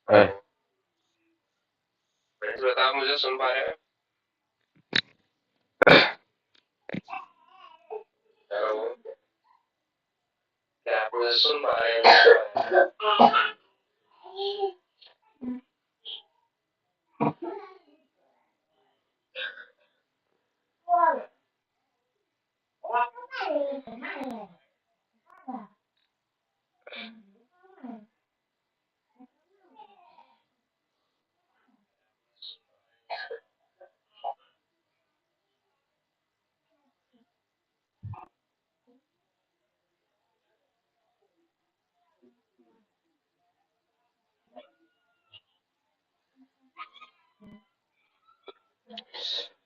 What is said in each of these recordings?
है। इस बता, आप मुझे सुन पा रहे हैं? हेलो, क्या आप मुझे सुन पा रहे हैं?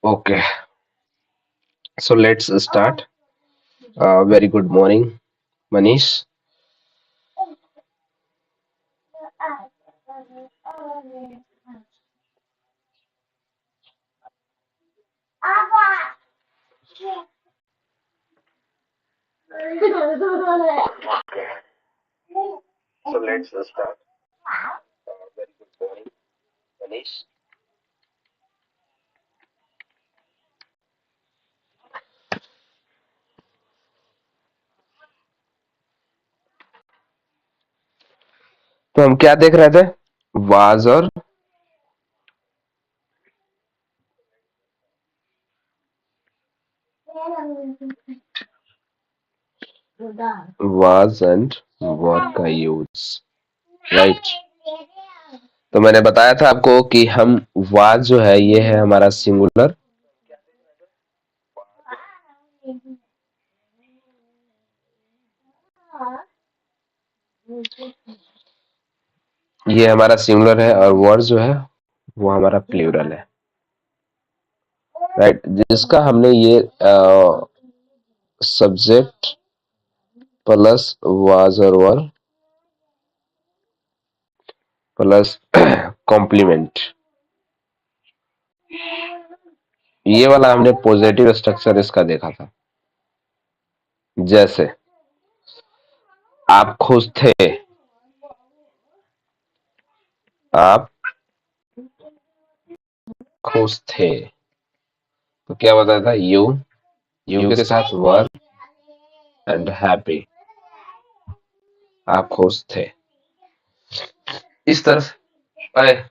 Okay, so let's start. Very good morning, Manish. So let's start. Very good morning, Manish. तो हम क्या देख रहे थे? वाज और वाज एंड वर का यूज, राइट। तो मैंने बताया था आपको कि हम वाज जो है ये है हमारा सिंगुलर, ये हमारा सिंगुलर है, और वर जो है वो हमारा प्लूरल है, राइट। जिसका हमने ये सब्जेक्ट प्लस वाज और वर प्लस कॉम्प्लीमेंट, ये वाला हमने पॉजिटिव स्ट्रक्चर इसका देखा था। जैसे आप खुश थे, आप खुश थे, तो क्या बताया था? यू के साथ वर एंड हैप्पी, आप खुश थे। इस तरफ आए,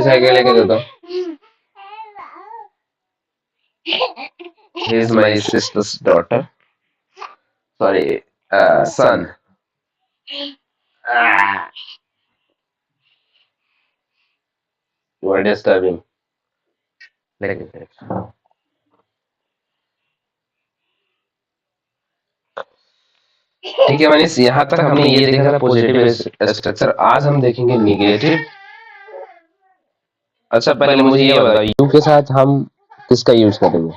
साइकिल लेके देता हूँ। He is my sister's daughter. Sorry, son. You are disturbing. लेकिन ठीक है मनीष, यहाँ तक हमने ये देखा था पॉजिटिव स्ट्रक्चर। आज हम देखेंगे निगेटिव। अच्छा, पहले मुझे ये बताओ, यू के साथ हम किसका यूज करेंगे?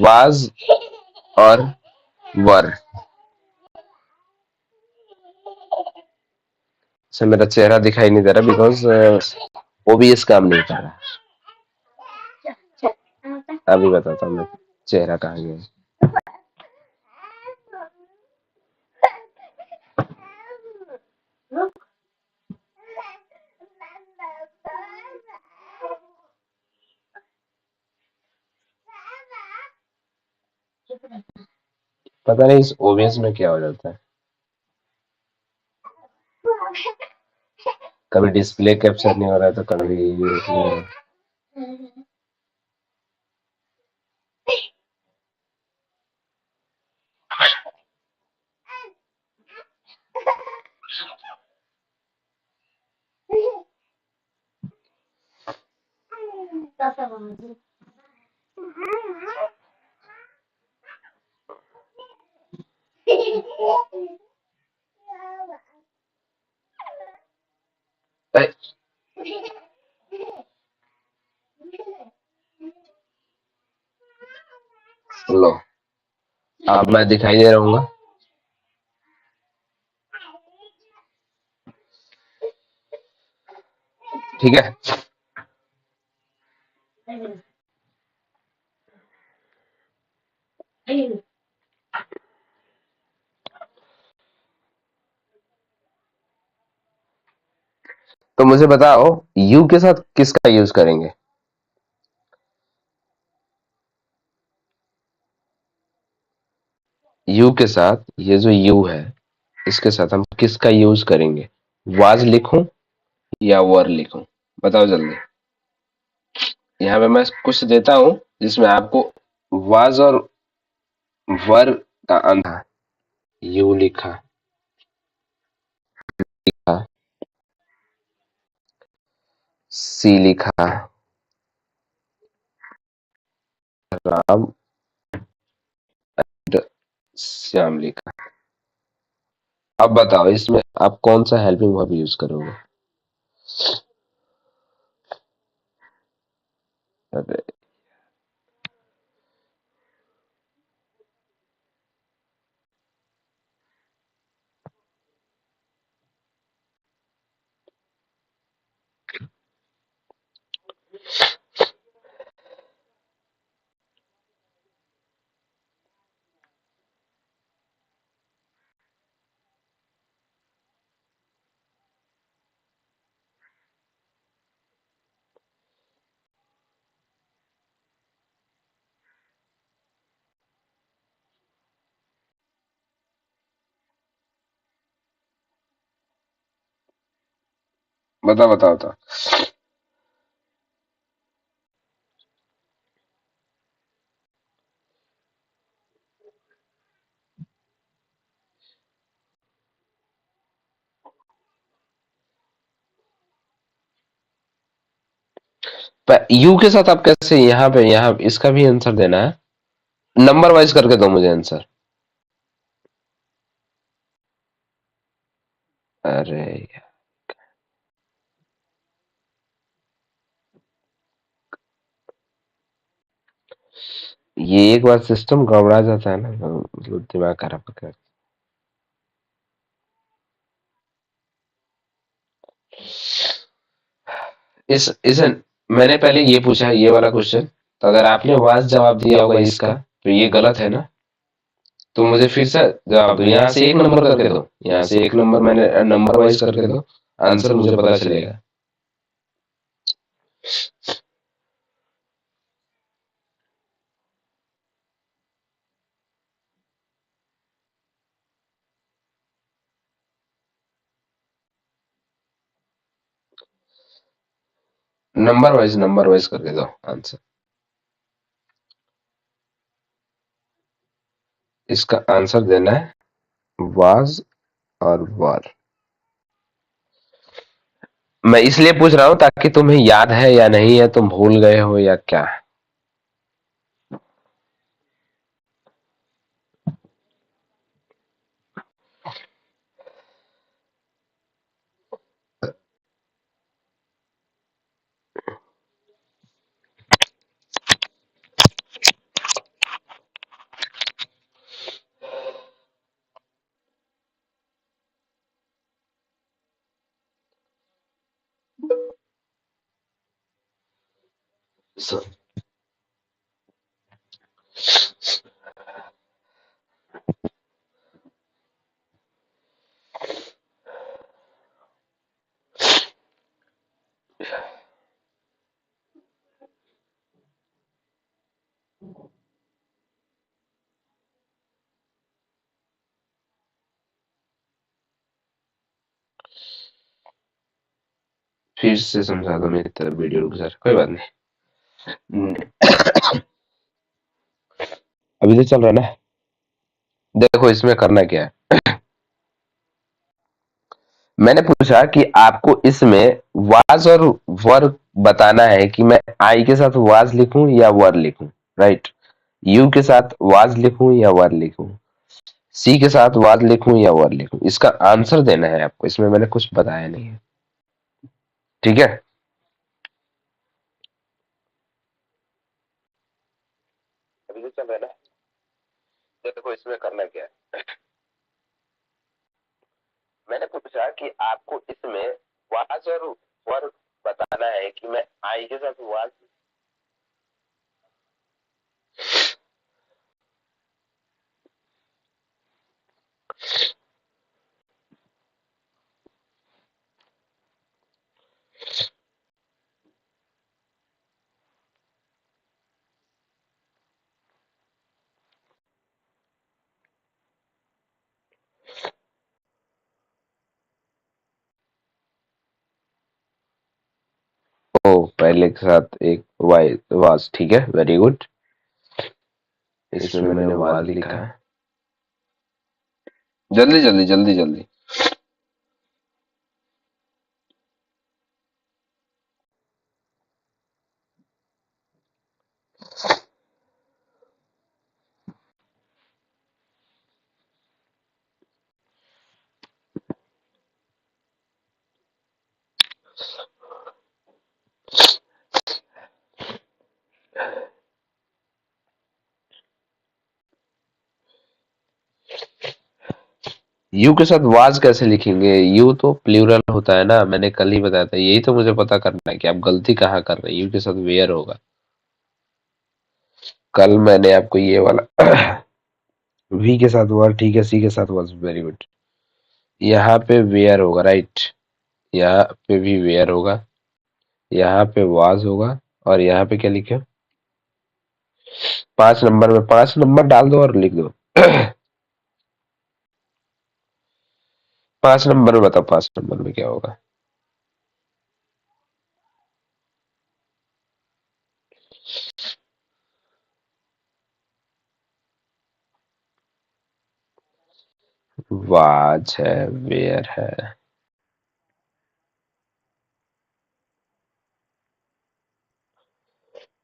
वाज और वर। अच्छा, मेरा चेहरा दिखाई नहीं दे रहा बिकॉज ओबीएस काम नहीं कर रहा। अभी बताता हूँ मैं चेहरा कहाँ गया। पता नहीं इस ओबीएस में क्या हो जाता है, कभी डिस्प्ले कैप्चर नहीं हो रहा है तो कभी ए, लो, अब मैं दिखाई दे रहूंगा। ठीक है। तो मुझे बताओ यू के साथ किसका यूज करेंगे? यू के साथ, ये जो यू है इसके साथ हम किसका यूज करेंगे? वाज लिखूं या वर लिखूं? बताओ जल्दी। यहाँ पे मैं कुछ देता हूं जिसमें आपको वाज और वर का अंतर। यू लिखा, लिखा, सी लिखा, राम, श्याम लिखा। अब बताओ इसमें आप कौन सा हेल्पिंग वर्ब यूज करोगे? अरे बताओ बताओ बताओ। यू के साथ आप कैसे, यहाँ पे यहाँ इसका भी आंसर देना है। नंबर वाइज करके दो मुझे आंसर। अरे यार, ये एक बार सिस्टम गड़बड़ा जाता है ना तो मतलब दिमाग खराब कर। इस मैंने पहले ये पूछा ये वाला क्वेश्चन, तो अगर आपने वाज जवाब दिया होगा इसका तो ये गलत है ना। तो मुझे फिर से जवाब दो, यहाँ से एक नंबर करके दो, यहाँ से एक नंबर मैंने नंबर वाइज करके दो, आंसर मुझे पता चलेगा। नंबर वाइज करके दो आंसर। इसका आंसर देना है वाज और वर। मैं इसलिए पूछ रहा हूं ताकि तुम्हें याद है या नहीं है, तुम भूल गए हो या क्या। फिर से समझा दो मेरी तरफ, वीडियो रुक जा रहा, कोई बात नहीं। अभी तो चल रहा है ना। देखो इसमें करना क्या है, मैंने पूछा कि आपको इसमें वाज और वर बताना है कि मैं आई के साथ वाज लिखूं या वर लिखूं, राइट। यू के साथ वाज लिखूं या वर लिखूं, सी के साथ वाज लिखूं या वर लिखूं, इसका आंसर देना है आपको। इसमें मैंने कुछ बताया नहीं है, ठीक है। अभी तो चल रहा है ना। देखो इसमें करना क्या है, मैंने पूछा कि आपको इसमें वाज और वर बताना आई के साथ वाज। ओ, पहले के साथ एक वाई वाज, ठीक है, वेरी गुड। इसमें मैंने वाज लिखा है। जल्दी जल्दी जल्दी जल्दी। यू के साथ वाज कैसे लिखेंगे? यू तो प्लूरल होता है ना, मैंने कल ही बताया था। यही तो मुझे पता करना है कि आप गलती कहाँ कर रहे हैं। यू के साथ वेयर होगा। कल मैंने आपको ये वाला वी के साथ वर, ठीक है, सी के साथ वाज, वेरी गुड। यहाँ पे वेयर होगा, राइट। यहाँ पे भी वेयर होगा, यहाँ पे वाज होगा, और यहाँ पे क्या लिखे? 5 नंबर में 5 नंबर डाल दो और लिख दो। 5 नंबर में बताओ, 5 नंबर में क्या होगा? वाज है, वेयर है।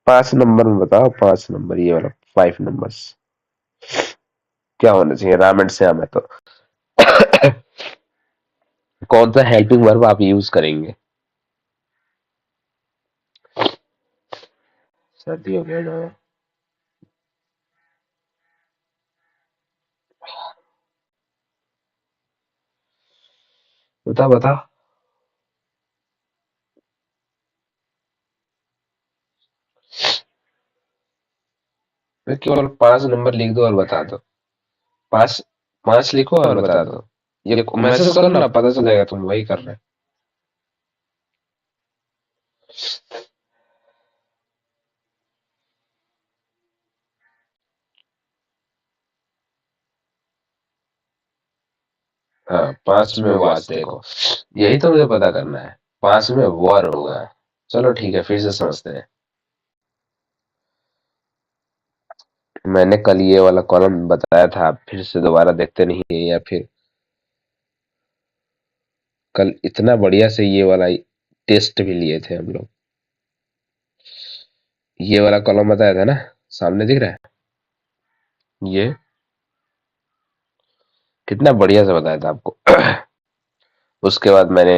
5 नंबर में बताओ, 5 नंबर, ये वाला 5 नंबर्स क्या होना चाहिए? राम एंड श्याम है तो कौन सा हेल्पिंग वर्ब आप यूज करेंगे? सर्दी हो गया ना। बता बता। केवल 5 नंबर लिख दो और बता दो। पांच, 5 लिखो और बता दो। ये मैसेज करो ना, पता चल जाएगा तुम वही कर रहे हो। हाँ, 5 में वाच देखो। यही तो मुझे पता करना है। 5 में वर होगा। चलो ठीक है, फिर से समझते हैं। मैंने कल ये वाला कॉलम बताया था, आप फिर से दोबारा देखते नहीं है, या फिर कल इतना बढ़िया से ये वाला टेस्ट भी लिए थे हम लोग। ये वाला कॉलम बताया था ना, सामने दिख रहा है ये? कितना बढ़िया से बताया था आपको। उसके बाद मैंने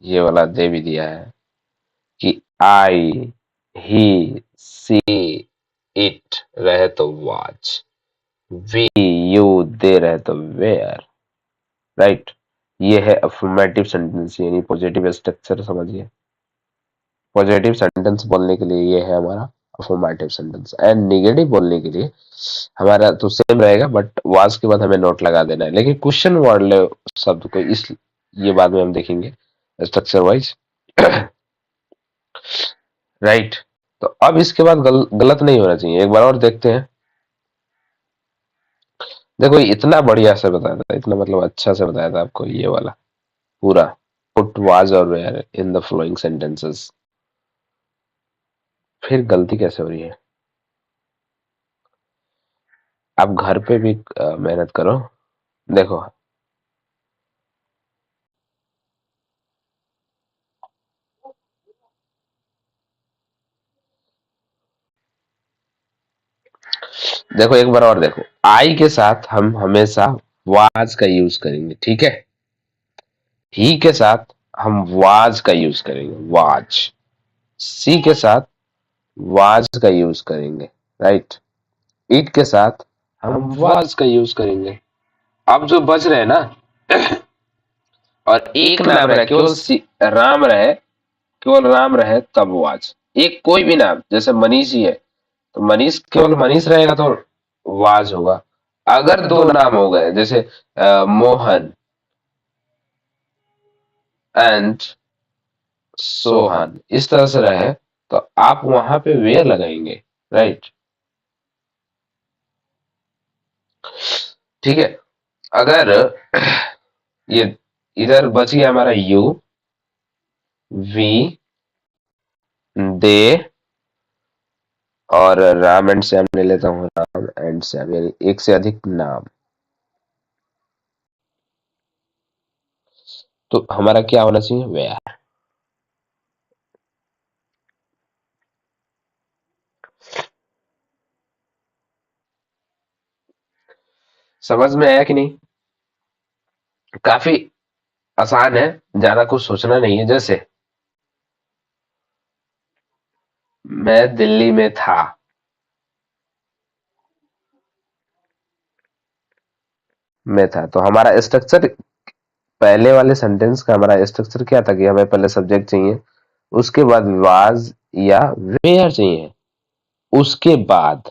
ये वाला दे भी दिया है कि आई, ही, सी, इट रहे तो वॉच, वी, यू, दे रहे तो वेयर, राइट। ये है अफर्मेटिव सेंटेंस, यानी पॉजिटिव स्ट्रक्चर, समझिए। पॉजिटिव सेंटेंस बोलने के लिए ये है हमारा अफर्मेटिव सेंटेंस, एंड निगेटिव बोलने के लिए हमारा तो सेम रहेगा, बट वाज के बाद हमें नोट लगा देना है। लेकिन क्वेश्चन वर्ड शब्द को इस, ये बाद में हम देखेंगे स्ट्रक्चर वाइज। राइट। तो अब इसके बाद गलत नहीं होना चाहिए। एक बार और देखते हैं। देखो इतना बढ़िया से बताया था, इतना मतलब अच्छा से बताया था आपको ये वाला पूरा। Put was or were in the following sentences. फिर गलती कैसे हो रही है? आप घर पे भी मेहनत करो। देखो, देखो एक बार और देखो। आई के साथ हम हमेशा वाज का यूज करेंगे, ठीक है। ही के साथ हम वाज का यूज करेंगे, वाज। सी के साथ वाज का यूज करेंगे, राइट। इट के साथ हम वाज का यूज करेंगे। अब जो बच रहे हैं ना, और एक नाम रहे, केवल राम रहे, केवल राम रहे तब वाज। एक कोई भी नाम, जैसे मनीष ही है तो मनीष, केवल मनीष रहेगा तो वाज होगा। अगर दो नाम हो गए, जैसे मोहन एंड सोहन, इस तरह से रहे, तो आप वहां पे वेयर लगाएंगे, राइट। ठीक है। अगर ये इधर बच गया हमारा यू, वी, दे, और राम एंड श्याम ले लेता हूँ, राम एंड श्याम, यानी एक से अधिक नाम। तो हमारा क्या होना चाहिए, वेयर। समझ में आया कि नहीं? काफी आसान है, ज्यादा कुछ सोचना नहीं है। जैसे मैं दिल्ली में था, मैं था, तो हमारा स्ट्रक्चर, पहले वाले सेंटेंस का हमारा स्ट्रक्चर क्या था कि हमें पहले सब्जेक्ट चाहिए, उसके बाद वाज या वेयर चाहिए, उसके बाद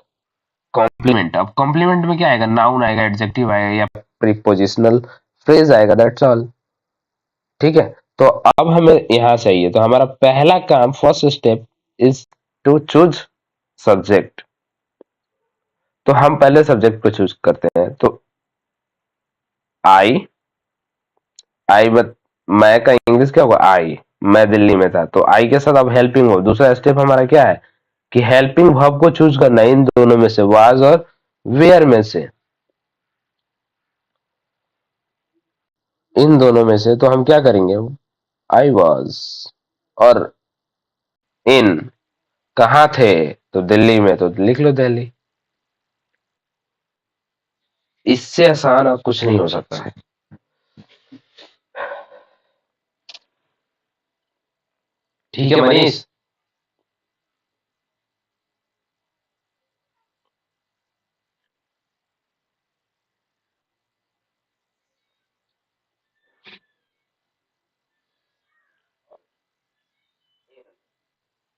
कॉम्प्लीमेंट। अब कॉम्प्लीमेंट में क्या आएगा, नाउन आएगा, एडजेक्टिव आएगा, या प्रीपोजिशनल फ्रेज आएगा, दैट्स ऑल। ठीक है। तो अब हमें यहां चाहिए, तो हमारा पहला काम, first step is to choose subject. तो हम पहले सब्जेक्ट को चूज करते हैं। तो आई, आई बत, मैं का इंग्लिश क्या होगा, आई। मैं दिल्ली में था, तो आई के साथ अब हेल्पिंग वर्ब, दूसरा स्टेप हमारा क्या है कि हेल्पिंग वर्ब को चूज करना है इन दोनों में से, वाज और वेयर में से, इन दोनों में से। तो हम क्या करेंगे, आई वॉज, और इन, कहाँ थे, तो दिल्ली में, तो लिख लो दिल्ली। इससे आसान अब कुछ नहीं हो सकता है। ठीक है मनीष।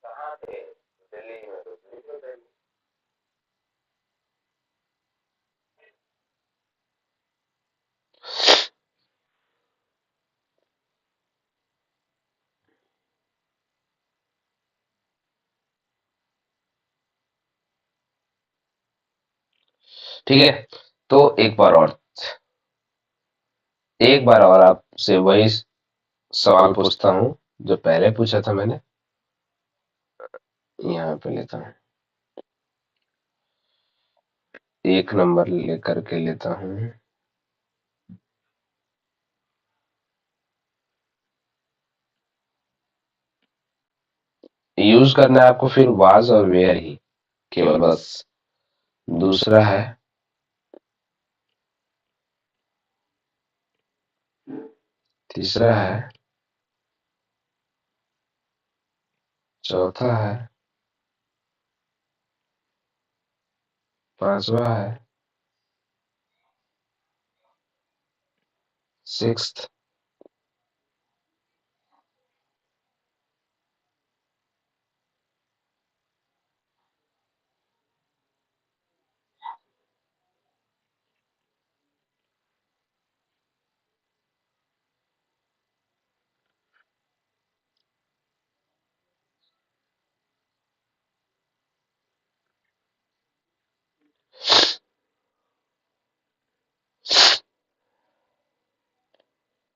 कहाँ थे, दिल्ली में, तो लिख लो दिल्ली। ठीक है। तो एक बार और आपसे वही सवाल पूछता हूँ जो पहले पूछा था मैंने। यहाँ पे लेता हूँ, एक नंबर लेकर के लेता हूँ। यूज करना है आपको फिर वाज और वेयर ही, केवल बस। दूसरा है, तीसरा है, चौथा है, पांचवा है, सिक्स्थ,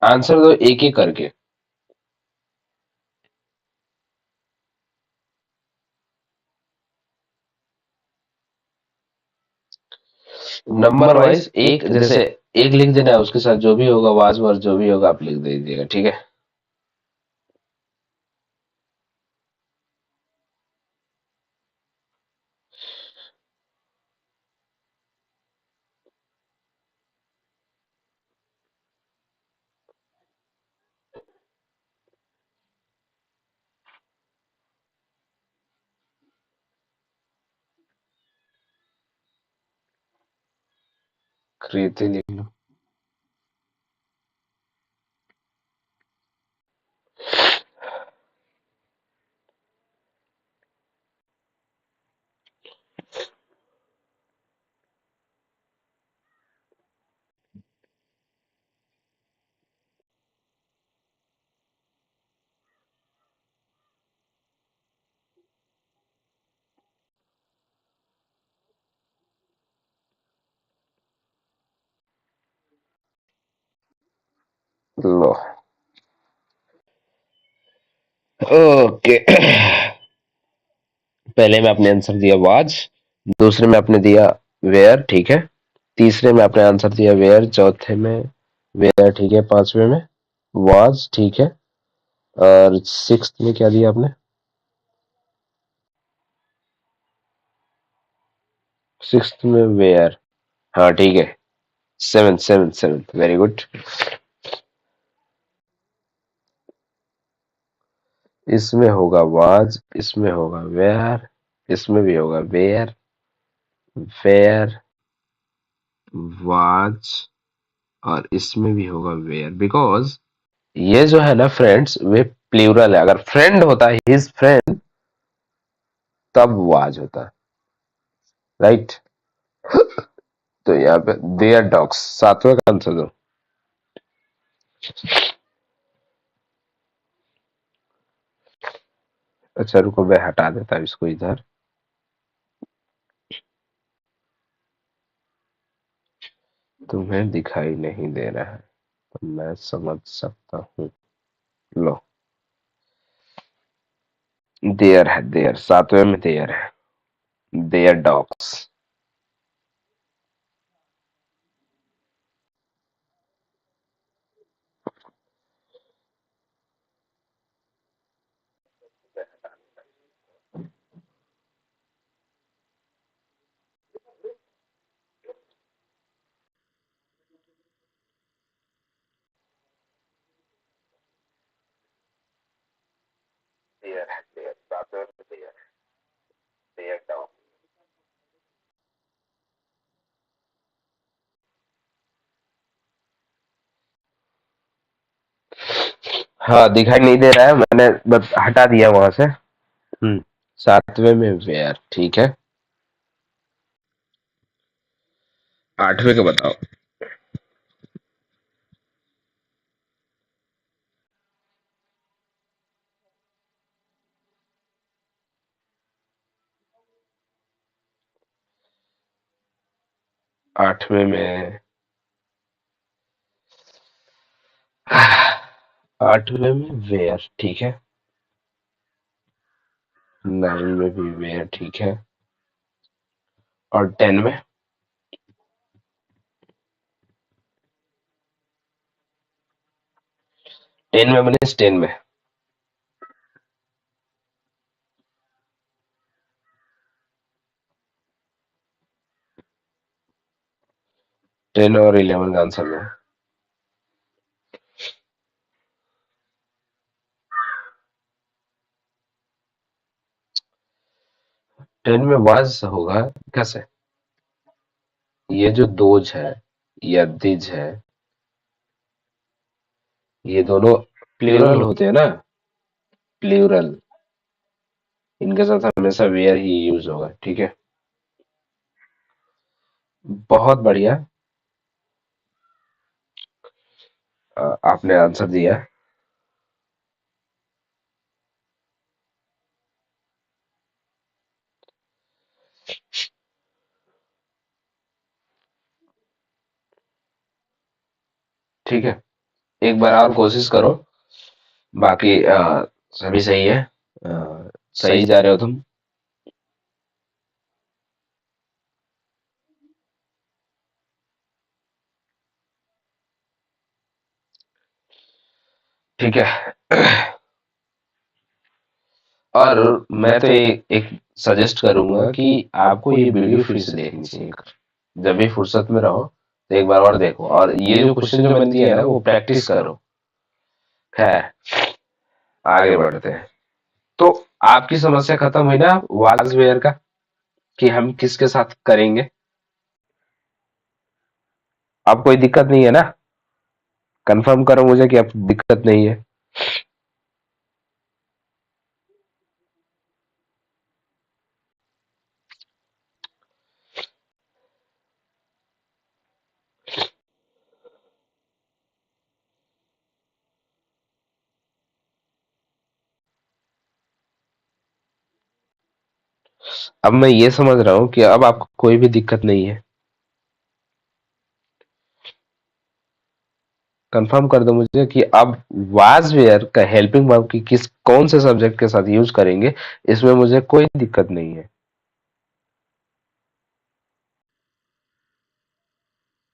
आंसर दो एक एक करके। नंबर वाइज एक, जैसे एक लिख देना है, उसके साथ जो भी होगा वाज वर्ड जो भी होगा आप लिख दीजिएगा, ठीक है। कृति लिख लो। लो। ओके। पहले में आपने आंसर दिया वाज, दूसरे में आपने दिया वेयर, ठीक है। तीसरे में आपने आंसर दिया वेयर, चौथे में वेयर, ठीक है। पांचवे में वाज, ठीक है। और सिक्स्थ में क्या दिया आपने? सिक्स्थ में वेयर, हाँ ठीक है। Seventh seventh seventh, very good. इसमें होगा वाज, इसमें होगा वेयर, इसमें भी होगा वेयर, वेयर, वाज, और इसमें भी होगा वेयर, बिकॉज ये जो है ना फ्रेंड्स, वे प्लूरल है। अगर फ्रेंड होता हिज फ्रेंड, तब वाज होता, राइट। तो यहाँ पे देयर डॉग्स, सातवें का आंसर दो। अच्छा रुको, मैं हटा देता हूँ इसको इधर। तुम्हें दिखाई नहीं दे रहा है तो मैं समझ सकता हूँ। लो, देयर है, देयर सातवें में देयर है, देयर डॉग्स। देयर है, देयर सातवें में देयर है, देयर डॉग। हाँ दिखाई नहीं दे रहा है, मैंने बस हटा दिया वहां से। सातवें में वेयर, ठीक है। आठवें का बताओ। आठवें में, आठवें में वेयर, ठीक है। नाइन में भी वेयर, ठीक है। और टेन में? टेन में बने, टेन में। टेन और इलेवन का आंसर में। टेन में वाज होगा कैसे? ये जो दोज है या दिज है, ये दोनों प्लूरल होते हैं ना, प्लूरल। इनके साथ हमेशा वेयर ही यूज होगा, ठीक है। बहुत बढ़िया। आपने आंसर दिया। ठीक है, एक बार और कोशिश करो। बाकी सभी सही है। सही जा रहे हो तुम। ठीक है। और मैं तो एक सजेस्ट करूंगा कि आपको ये वीडियो फिर से देखनी चाहिए। जब भी फुर्सत में रहो तो एक बार और देखो, और ये जो क्वेश्चन जो मैंने दिया है ना, वो प्रैक्टिस करो। खैर, आगे बढ़ते हैं। तो आपकी समस्या खत्म हुई ना वाज वेयर का, कि हम किसके साथ करेंगे? अब कोई दिक्कत नहीं है ना? कंफर्म करो मुझे कि अब दिक्कत नहीं है। अब मैं ये समझ रहा हूँ कि अब आपको कोई भी दिक्कत नहीं है। कंफर्म कर दो मुझे कि अब वाज वेयर का हेल्पिंग वर्ब की किस कौन से सब्जेक्ट के साथ यूज करेंगे, इसमें मुझे कोई दिक्कत नहीं है,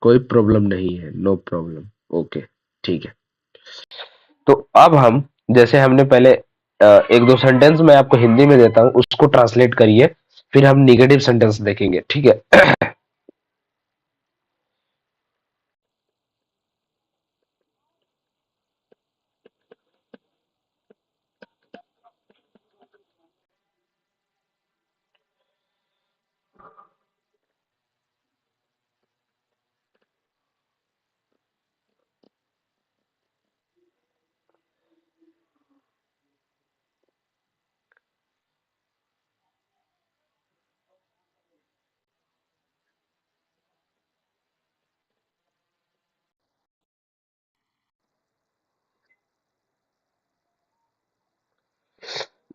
कोई प्रॉब्लम नहीं है, नो प्रॉब्लम। ओके, ठीक है। तो अब हम, जैसे हमने पहले एक दो सेंटेंस मैं आपको हिंदी में देता हूँ, उसको ट्रांसलेट करिए, फिर हम निगेटिव सेंटेंस देखेंगे, ठीक है।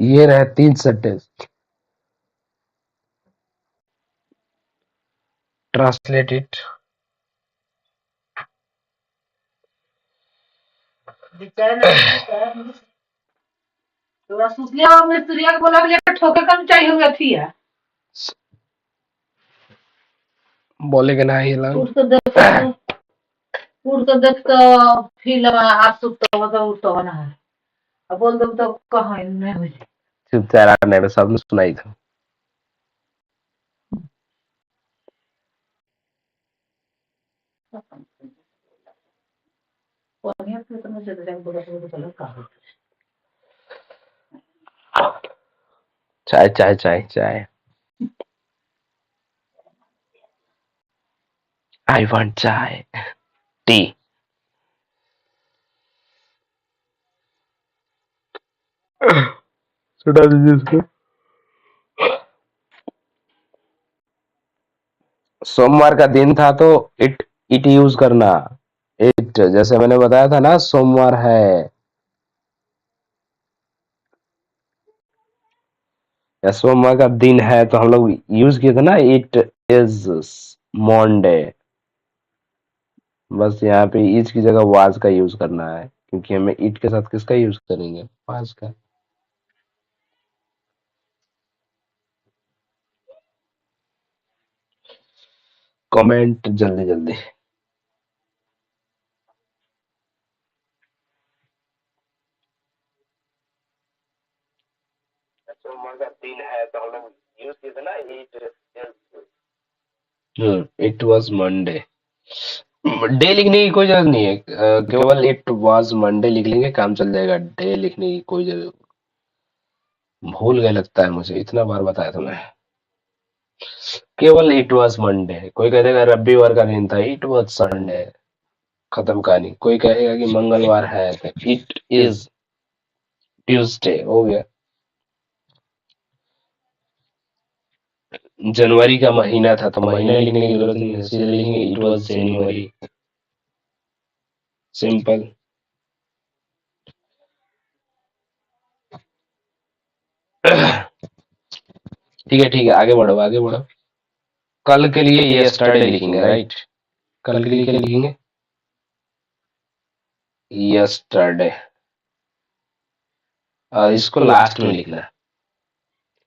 ये रहे 3 सेंटेंस, ट्रांसलेट इट। बोलेगा ना ये लोग। चुपचाप रहने में सबने सुनाई था। चाय चाय चाय चाय, आई वांट चाय, टी। सुना दीजिए इसको। सोमवार का दिन था तो इट इट यूज करना। इट, जैसे मैंने बताया था ना, सोमवार है, या सोमवार का दिन है, तो हम लोग यूज किए थे ना, इट इज मंडे। बस यहाँ पे इज की जगह वाज का यूज करना है, क्योंकि हमें इट के साथ किसका यूज करेंगे, वाज का। कमेंट जल्दी जल्दी। सोमवार का दिन है तो हम लोग यूज किए थे ना, इट वाज मंडे। डे लिखने की कोई जरूरत नहीं है, केवल इट वाज मंडे लिख लेंगे, काम चल जाएगा। डे लिखने की कोई जरूरत, भूल गए लगता है, मुझे इतना बार बताया था मैं। केवल इट वाज मंडे, कोई कह देगा रविवार का दिन था, इट वाज संडे, खत्म कहानी। कोई कहेगा कि मंगलवार है, तो इट इज ट्यूसडे, हो गया। जनवरी का महीना था तो महीना लिखने की जरूरत नहीं है, सीधे लिखेंगे इट वाज जनवरी, सिंपल। ठीक है ठीक है, आगे बढ़ो आगे बढ़ो। कल के लिए यस्टरडे लिखेंगे, राइट। कल के लिए क्या लिखेंगे, यस्टरडे। इसको लास्ट में लिखना है,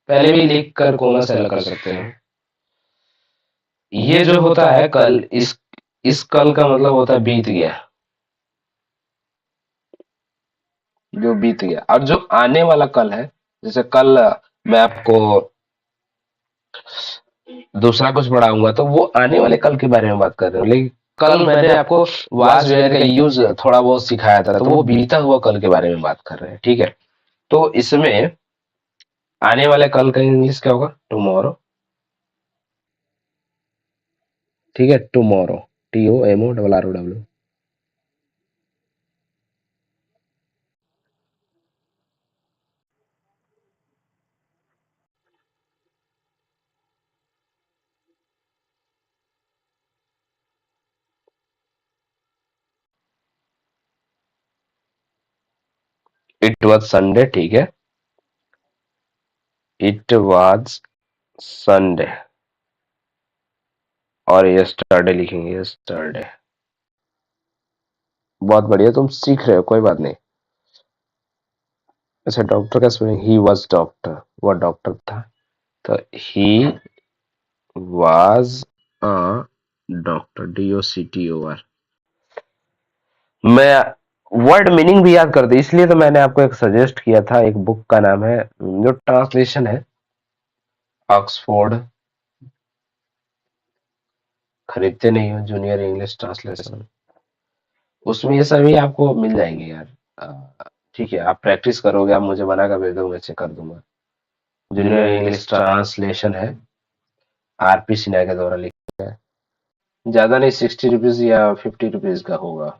पहले भी लिख कर कोमा से अलग कर सकते हैं। ये जो होता है कल, इस कल का मतलब होता है बीत गया, जो बीत गया। और जो आने वाला कल है, जैसे कल मैं आपको दूसरा कुछ पढ़ाऊंगा तो वो आने वाले कल के बारे में बात कर रहे हो, लेकिन कल मैंने आपको वाज वेयर का यूज थोड़ा बहुत सिखाया था, तो वो बीता हुआ कल के बारे में बात कर रहे हैं, ठीक है। तो इसमें आने वाले कल का इंग्लिश क्या होगा, टुमारो, ठीक है, tomorrow, TOMORROW। It was Sunday, ठीक है, इट वाज संडे, और यस्टरडे लिखेंगे, यस्टरडे। बहुत बढ़िया, तुम सीख रहे हो, कोई बात नहीं। अच्छा, डॉक्टर का स्पेलिंग, ही वॉज डॉक्टर, वह डॉक्टर था। तो he was a doctor, DOCTOR। मैं वर्ड मीनिंग भी याद कर दे, इसलिए तो मैंने आपको एक सजेस्ट किया था, एक बुक का नाम है, जो ट्रांसलेशन है, ऑक्सफोर्ड। खरीदते नहीं हो, जूनियर इंग्लिश ट्रांसलेशन, उसमें ये सभी आपको मिल जाएंगे यार। ठीक है, आप प्रैक्टिस करोगे, आप मुझे बना कर भेज दो, मैं चेक कर दूंगा। जूनियर इंग्लिश ट्रांसलेशन है, RP सिन्हा के द्वारा लिखा है। ज्यादा नहीं, 60 रुपीज या 50 रुपीज का होगा।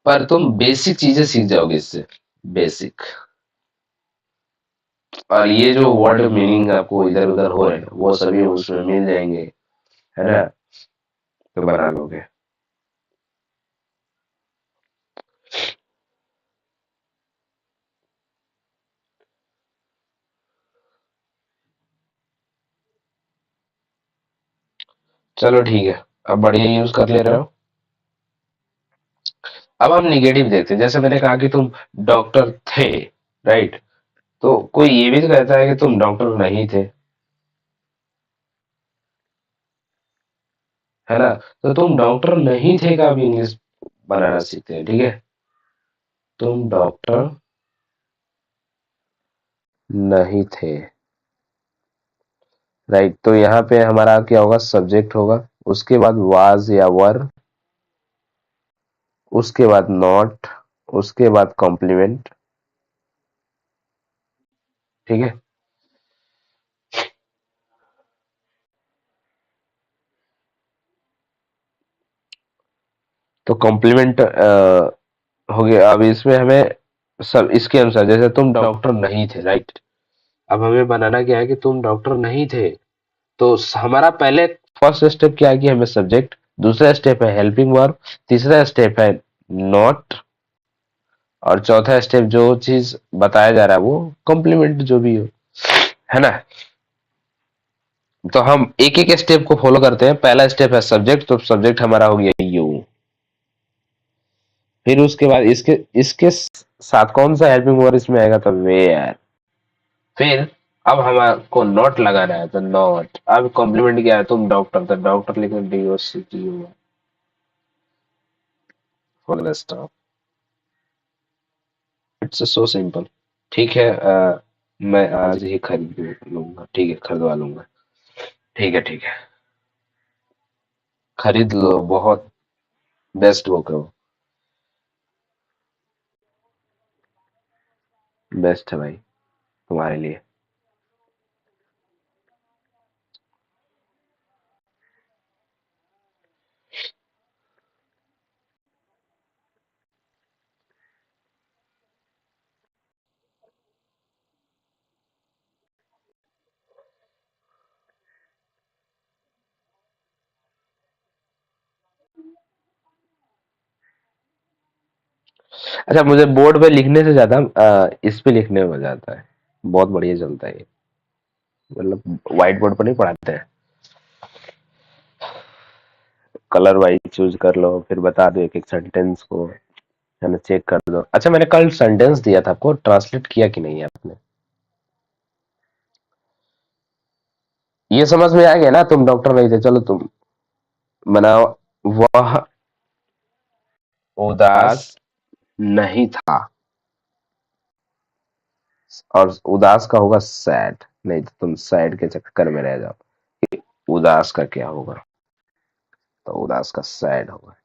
पर तुम बेसिक चीजें सीख जाओगे इससे, बेसिक। और ये जो वर्ड मीनिंग आपको इधर उधर हो रहे हैं, वो सभी उसमें मिल जाएंगे, है ना, तो बना लोगे। चलो ठीक है, अब बढ़िया यूज कर ले रहे हो। अब हम निगेटिव देखते हैं, जैसे मैंने कहा कि तुम डॉक्टर थे, राइट। तो कोई ये भी तो कहता है कि तुम डॉक्टर नहीं थे, है ना। तो तुम डॉक्टर नहीं थे का भी इंग्लिश बनाना सीखते हैं, ठीक है। तुम डॉक्टर नहीं थे, राइट। तो यहाँ पे हमारा क्या होगा, सब्जेक्ट होगा, उसके बाद वाज या वर, उसके बाद नॉट, उसके बाद कॉम्प्लीमेंट, ठीक है। तो कॉम्प्लीमेंट हो गया। अब इसमें हमें सब इसके अनुसार, जैसे तुम डॉक्टर नहीं थे, राइट। अब हमें बनाना क्या है कि तुम डॉक्टर नहीं थे। तो हमारा पहले फर्स्ट स्टेप क्या है कि हमें सब्जेक्ट, दूसरा स्टेप है हेल्पिंग वर्ब, तीसरा स्टेप है नॉट, और चौथा स्टेप जो चीज बताया जा रहा है वो कॉम्प्लीमेंट जो भी हो, है ना। तो हम एक एक स्टेप को फॉलो करते हैं। पहला स्टेप है सब्जेक्ट, तो सब्जेक्ट हमारा हो गया यू। फिर उसके बाद इसके इसके साथ कौन सा हेल्पिंग वर्ब इसमें आएगा, तो वेयर। फिर अब हमको नॉट लगाना है, तो नॉट। अब कॉम्प्लीमेंट क्या है, तुम डॉक्टर, तो डॉक्टर लिखो, DOCTOR, full stop. It's so simple. ठीक है, मैं आज ही खरीद लूंगा, ठीक है, खरीदवा लूंगा। ठीक है, ठीक है, खरीद लो, बहुत बेस्ट बुक है वो, बेस्ट है भाई तुम्हारे लिए। अच्छा, मुझे बोर्ड पे लिखने से ज्यादा इस पे लिखने में मजा आता है, बहुत बढ़िया चलता है ये। मतलब व्हाइट बोर्ड पर नहीं पढ़ाते हैं, कलर वाइज चूज कर लो, फिर बता दो एक एक सेंटेंस को, है ना, चेक कर दो। अच्छा, मैंने कल सेंटेंस दिया था आपको, ट्रांसलेट किया कि नहीं आपने? ये समझ में आ गया ना, तुम डॉक्टर नहीं थे, चलो तुम बनाओ। वह उदास नहीं था, और उदास का होगा सैड, नहीं तो तुम सैड के चक्कर में रह जाओ। उदास का क्या होगा, तो उदास का सैड होगा।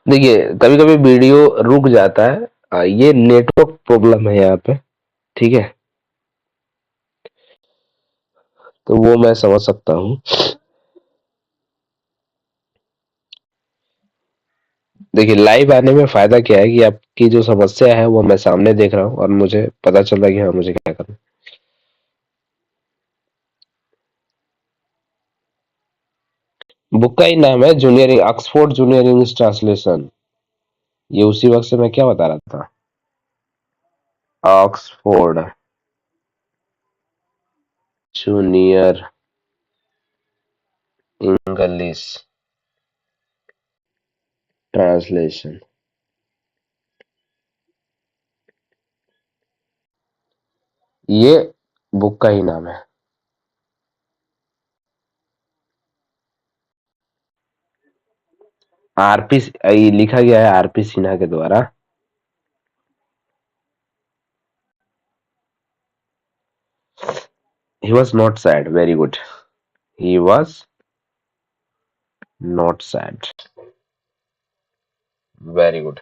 देखिए, कभी कभी वीडियो रुक जाता है, ये नेटवर्क प्रॉब्लम है यहाँ पे, ठीक है। तो वो मैं समझ सकता हूँ। देखिए लाइव आने में फायदा क्या है कि आपकी जो समस्या है वो मैं सामने देख रहा हूँ और मुझे पता चल रहा है कि हाँ मुझे क्या करना है। बुक का ही नाम है junior Oxford junior English translation. ये उसी वक्त से मैं क्या बता रहा था, ऑक्सफोर्ड जूनियर इंग्लिश ट्रांसलेशन, ये बुक का ही नाम है। आरपी, ये लिखा गया है आरपी सिन्हा के द्वारा। He was not sad, very good, he was not sad, very good.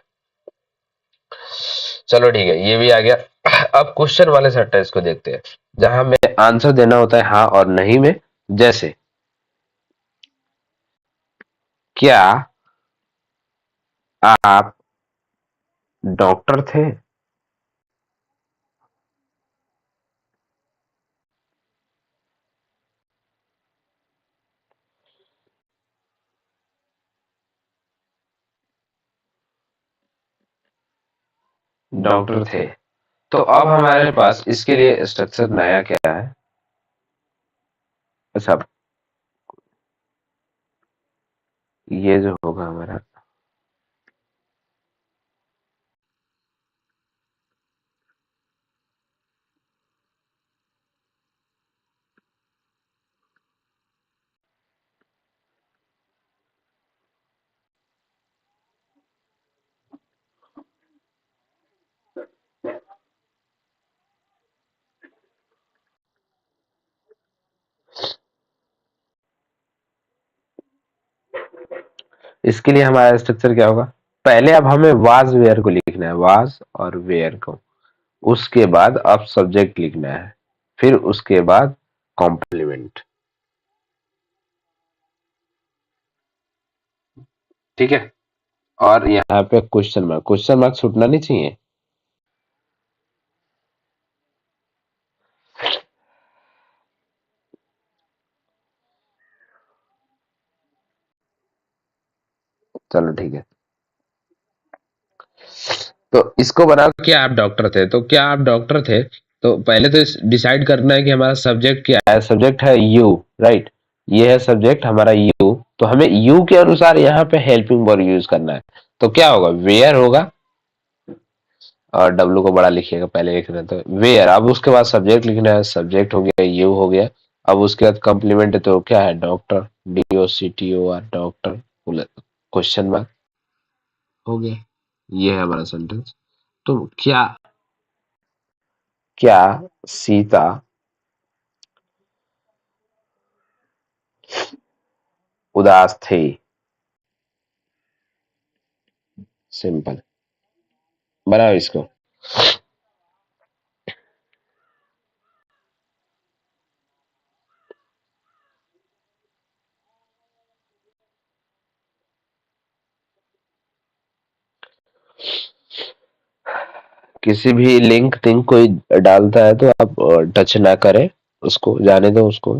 चलो ठीक है, ये भी आ गया। अब क्वेश्चन वाले सेंटेंस को देखते हैं जहां हमें आंसर देना होता है हाँ और नहीं में। जैसे क्या आप डॉक्टर थे? डॉक्टर थे। तो अब हमारे पास इसके लिए स्ट्रक्चर नया क्या है? अच्छा, ये जो होगा हमारा, इसके लिए हमारा स्ट्रक्चर क्या होगा? पहले अब हमें वाज वेयर को लिखना है, वाज और वेयर को। उसके बाद अब सब्जेक्ट लिखना है, फिर उसके बाद कॉम्प्लीमेंट। ठीक है। और यहाँ पे क्वेश्चन मार्क छूटना नहीं चाहिए। चलो ठीक है। तो इसको बनाओ, क्या आप डॉक्टर थे? तो क्या आप डॉक्टर थे, तो पहले तो डिसाइड करना है कि हमारा सब्जेक्ट क्या है। सब्जेक्ट है यू, राइट। ये है सब्जेक्ट हमारा यू, तो हमें यू के अनुसार यहाँ पे हेल्पिंग वर्ब यूज करना है। तो क्या होगा? वेयर होगा, और डब्लू को बड़ा लिखिएगा पहले लिख रहे तो वेयर। अब उसके बाद सब्जेक्ट लिखना है, सब्जेक्ट हो गया, यू हो गया। अब उसके बाद कॉम्प्लीमेंट है, तो क्या है? Doctor, DOCTOR, doctor, question mark, हो गया। ये है हमारा सेंटेंस। तो क्या सीता उदास थी? सिंपल। बनाओ इसको। किसी भी लिंक थिंक कोई डालता है तो आप टच ना करें, उसको जाने दो उसको,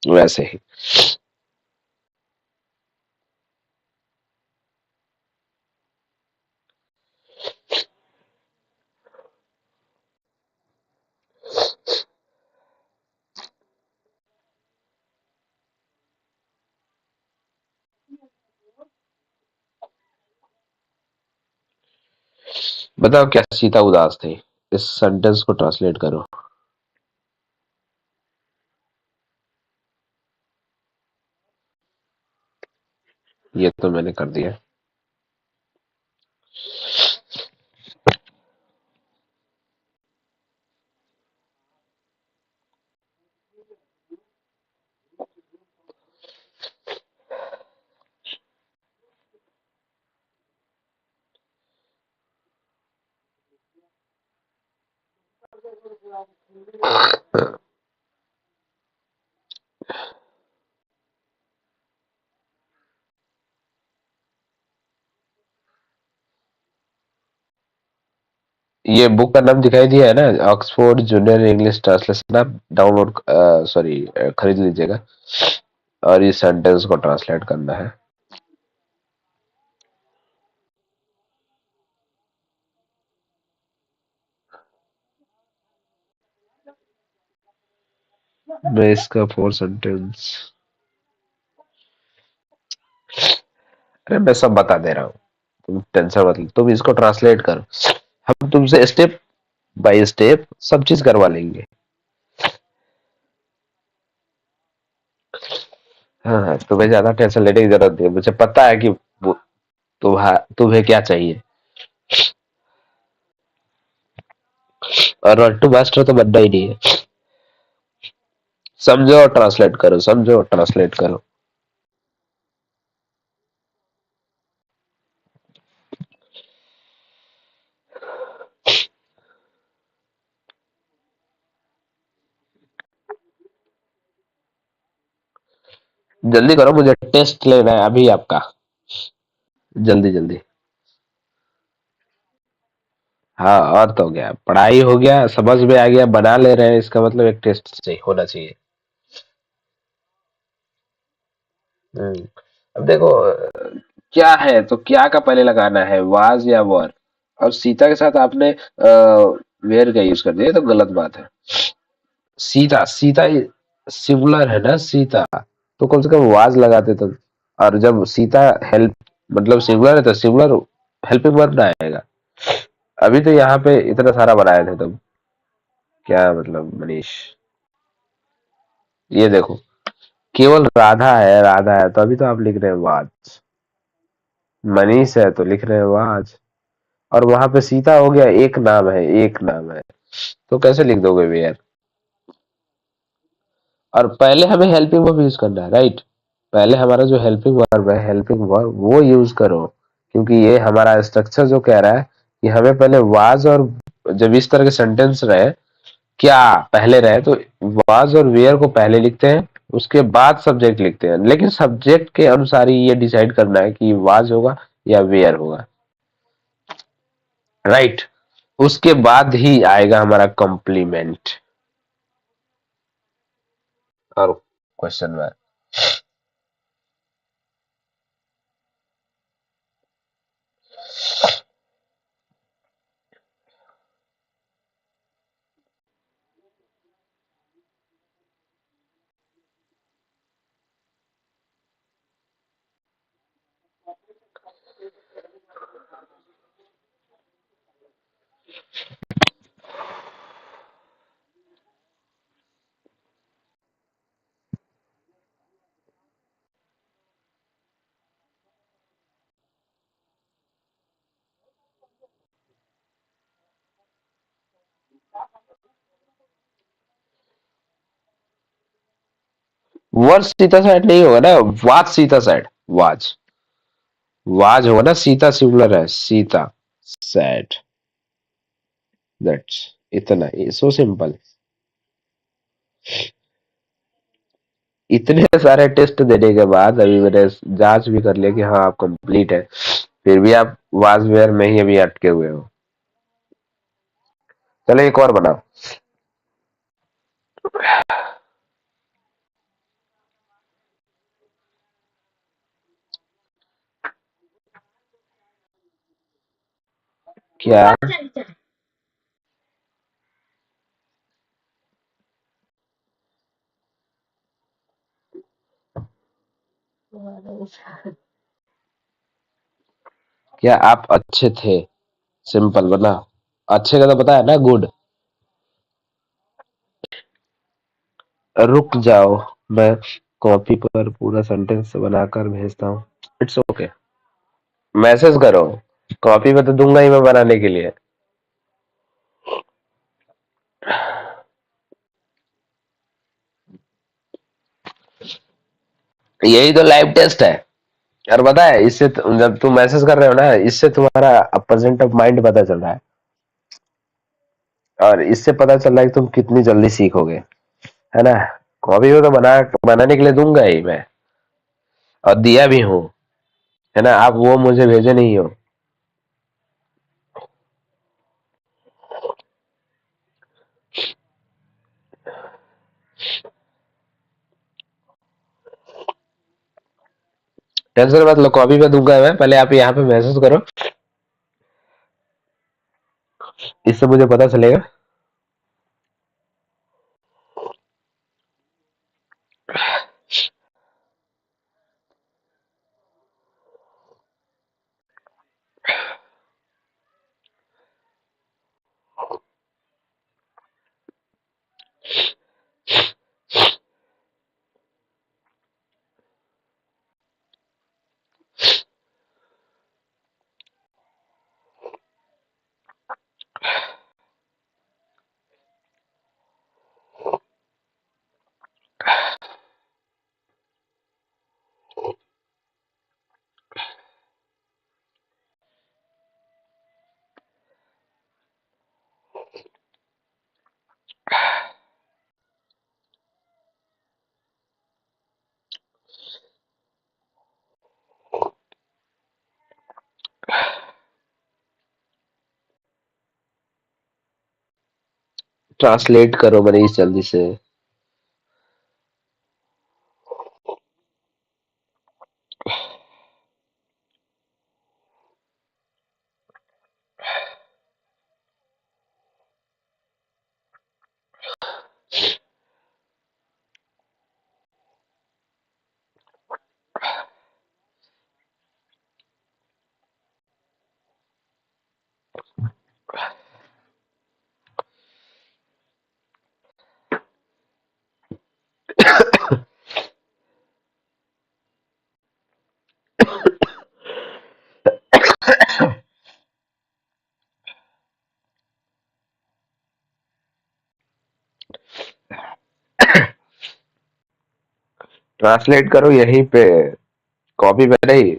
वैसे ही। बताओ क्या सीता उदास थी? इस सेंटेंस को ट्रांसलेट करो। ये तो मैंने कर दिया। ये बुक का नाम दिखाई दिया है ना, ऑक्सफोर्ड जूनियर इंग्लिश ट्रांसलेशन। आप डाउनलोड सॉरी खरीद लीजिएगा और इस सेंटेंस को ट्रांसलेट करना है। मैं इसका फोर सेंटेंस, अरे मैं सब बता दे रहा हूँ, तुम टेंशन मत लो, तुम इसको ट्रांसलेट करो। हम तुमसे स्टेप बाय स्टेप सब चीज करवा लेंगे। हाँ हाँ, तुम्हें ज्यादा टेंशन लेने की जरूरत नहीं है, मुझे पता है कि तुम्हें क्या चाहिए। और रट्टू मास्टर तो बनना ही नहीं है। समझो और ट्रांसलेट करो, समझो और ट्रांसलेट करो। जल्दी करो, मुझे टेस्ट लेना है अभी आपका। जल्दी जल्दी। हाँ, और तो हो गया, पढ़ाई हो गया, समझ में आ गया, बना ले रहे हैं, इसका मतलब एक टेस्ट चाहिए, होना चाहिए। अब देखो क्या है तो क्या का पहले लगाना है, वाज या वर। और सीता के साथ आपने वेयर का यूज कर दिया, ये तो गलत बात है। सीता सीता सिंगुलर है ना, सीता, तो कम से कम वाज लगाते तब। और जब सीता हेल्प मतलब सिंगुलर है तो सिंगुलर हेल्पिंग वर्ब ना आएगा। अभी तो यहाँ पे इतना सारा बनाए थे तब। क्या मतलब मनीष, ये देखो, केवल राधा है, राधा है, तो अभी तो आप लिख रहे हैं वाज। मनीष है तो लिख रहे हैं वाज। और वहां पे सीता हो गया, एक नाम है, एक नाम है, तो कैसे लिख दोगे वेयर। और पहले हमें हेल्पिंग वर्ब यूज करना है, राइट। पहले हमारा जो हेल्पिंग वर्ब है, हेल्पिंग वर्ब वो यूज करो। क्योंकि ये हमारा स्ट्रक्चर जो कह रहा है कि हमें पहले वाज और, जब इस तरह के सेंटेंस रहे, क्या पहले रहे, तो वाज और वेयर को पहले लिखते हैं, उसके बाद सब्जेक्ट लिखते हैं, लेकिन सब्जेक्ट के अनुसार ही ये डिसाइड करना है कि वाज होगा या वेयर होगा, राइट। उसके बाद ही आएगा हमारा कॉम्प्लीमेंट और question mark. Word Sita side नहीं होगा ना, was Sita side, was, was होगा ना, सीता सिंगुलर है, सीता सैड, दैट्स, इतना सो सिंपल। इतने सारे टेस्ट देने के बाद अभी मैंने जांच भी कर लिया कि हाँ आप कंप्लीट है, फिर भी आप वाजवेयर में ही अभी अटके हुए हो। चलो एक और बनाओ। क्या, क्या आप अच्छे थे, सिंपल बना। अच्छे का तो पता है ना, गुड। रुक जाओ, मैं कॉपी पर पूरा सेंटेंस बनाकर भेजता हूँ। इट्स ओके, मैसेज करो, कॉपी पे तो दूंगा ही मैं बनाने के लिए। यही तो लाइव टेस्ट है। और पता है इससे जब तुम मैसेज कर रहे हो ना, इससे तुम्हारा प्रेजेंट ऑफ माइंड पता चल रहा है, और इससे पता चल रहा है कि तुम कितनी जल्दी सीखोगे, है ना। कॉपी को तो बनाने के लिए दूंगा ही मैं, और दिया भी हूँ, है ना, आप वो मुझे भेजे नहीं हो। टेंशन मत लो, कॉपी पे दूंगा मैं, पहले आप यहाँ पे मैसेज करो, इससे मुझे पता चलेगा। ट्रांसलेट करो मनीष जल्दी से। ट्रांसलेट करो यहीं पे, कॉपी पे नहीं।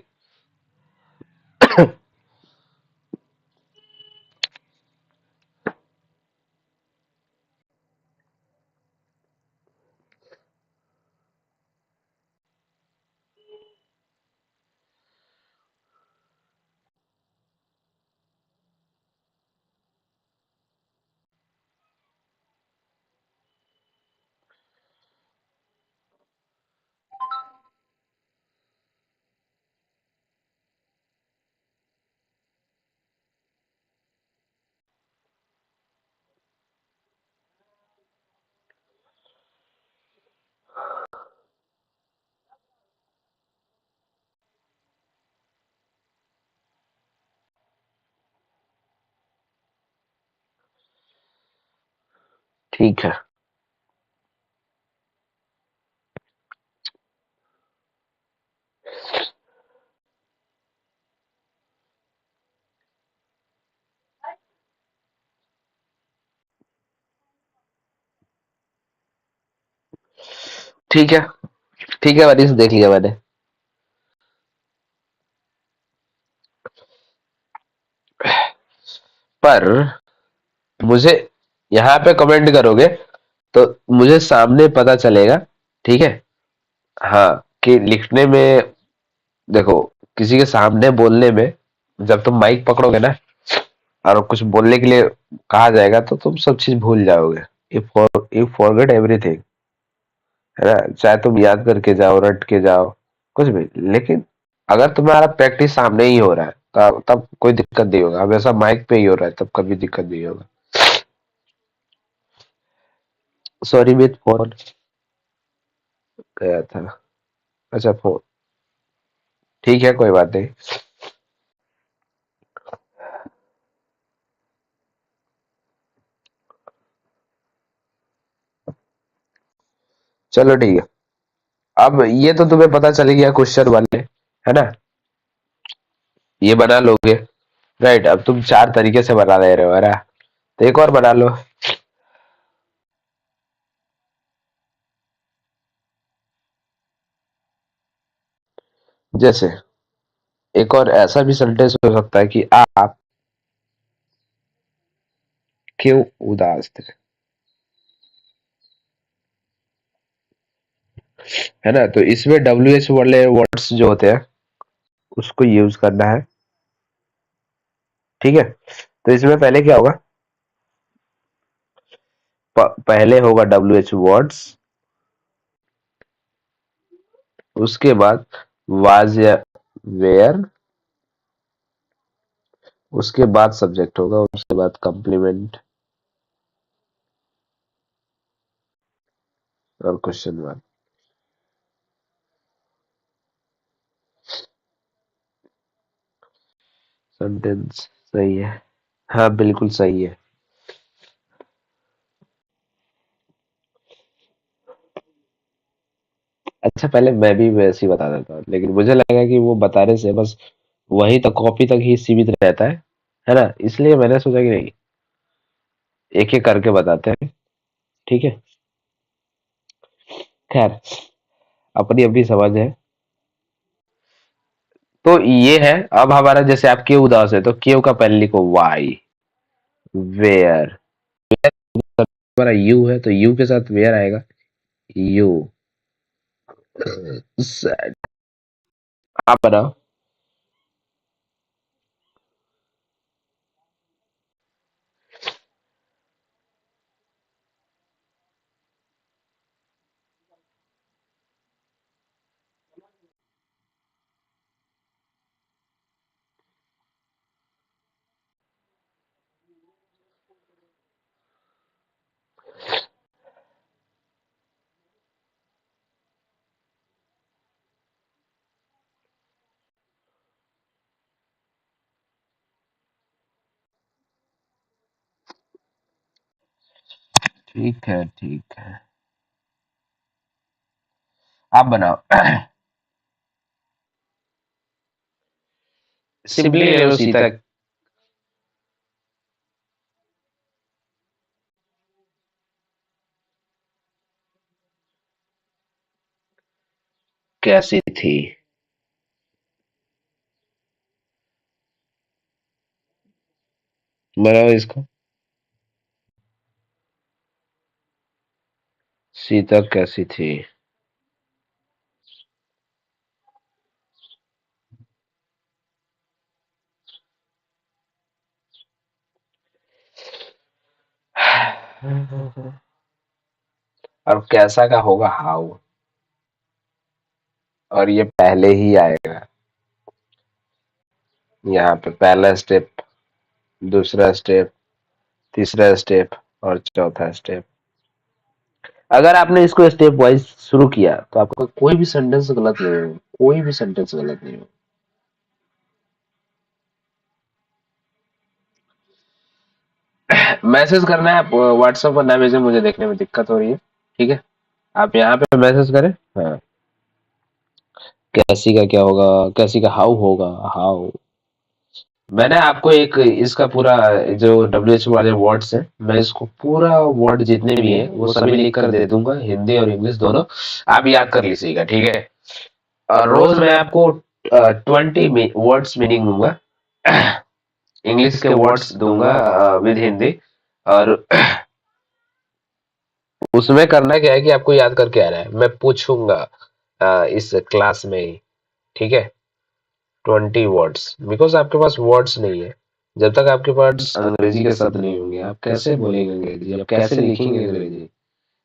ठीक है, ठीक है, ठीक है मनीष, देख लिया मैंने। पर मुझे यहाँ पे कमेंट करोगे तो मुझे सामने पता चलेगा, ठीक है। हाँ, कि लिखने में देखो, किसी के सामने बोलने में जब तुम माइक पकड़ोगे ना और कुछ बोलने के लिए कहा जाएगा तो तुम सब चीज भूल जाओगे। यू फॉरगेट एवरीथिंग, है ना, चाहे तुम याद करके जाओ, रट के जाओ, कुछ भी। लेकिन अगर तुम्हारा प्रैक्टिस सामने ही हो रहा है तब कोई दिक्कत नहीं होगा। हमेशा माइक पे ही हो रहा है तब कभी दिक्कत नहीं होगा। सॉरी विथ फोन गया था। अच्छा फोन, ठीक है कोई बात नहीं। चलो ठीक है, अब ये तो तुम्हें पता चल गया क्वेश्चन वाले, है ना, ये बना लोगे। राइट, अब तुम चार तरीके से बना ले रहे हो, है ना, तो एक और बना लो। जैसे एक और ऐसा भी सेंटेंस हो सकता है कि आप क्यों उदास थे, है ना। तो इसमें WH वाले वर्ड्स जो होते हैं उसको यूज करना है, ठीक है। तो इसमें पहले क्या होगा, पहले होगा WH वर्ड्स, उसके बाद वाज या वेयर, उसके बाद सब्जेक्ट होगा, उसके बाद कॉम्प्लीमेंट और क्वेश्चन मार्क। सेंटेंस सही है। हाँ बिल्कुल सही है। अच्छा पहले मैं भी वैसे ही बता देता हूँ, लेकिन मुझे लगा कि वो बताने से बस वही तक, कॉपी तक ही सीमित रहता है ना, इसलिए मैंने सोचा कि नहीं, एक एक करके बताते हैं। ठीक है। खैर, अपनी अपनी समझ है। तो ये है। अब हमारा जैसे आप क्यू उदास है तो क्यू का पहले लिखो वाई, वेयर। हमारा यू है तो यू के साथ वेयर आएगा, यू। आप बनाओ। ठीक है ठीक है। आप बनाओ। सिंपली ले लो सीता। कैसी थी। बनाओ इसको। सीता कैसी थी। और कैसा का होगा हाउ, और ये पहले ही आएगा। यहाँ पे पहला स्टेप, दूसरा स्टेप, तीसरा स्टेप और चौथा स्टेप। अगर आपने इसको स्टेप वाइज शुरू किया तो आपका कोई भी सेंटेंस गलत नहीं होगा, कोई भी सेंटेंस गलत नहीं होगा। मैसेज करना है, आप व्हाट्सएप पर ना भेजें, मुझे देखने में दिक्कत हो रही है। ठीक है। आप यहाँ पे मैसेज करें। हाँ। कैसी का क्या होगा, कैसी का हाउ होगा, हाउ। मैंने आपको एक इसका पूरा जो डब्ल्यू एच वाले वर्ड्स है, मैं इसको पूरा वर्ड जितने भी है वो सभी लिख कर दे दूंगा, हिंदी और इंग्लिश दोनों। आप याद कर लीजिएगा। ठीक है। और रोज मैं आपको 20 वर्ड्स मीनिंग दूंगा, इंग्लिश के वर्ड्स दूंगा विद हिंदी। और उसमें करना क्या है कि आपको याद करके आना है, मैं पूछूंगा इस क्लास में ही। ठीक है। 20 वर्ड्स, बिकॉज आपके पास वर्ड्स नहीं है। जब तक आपके पास अंग्रेजी के शब्द नहीं होंगे आप कैसे बोलेंगे अंग्रेजी, आप कैसे लिखेंगे अंग्रेजी,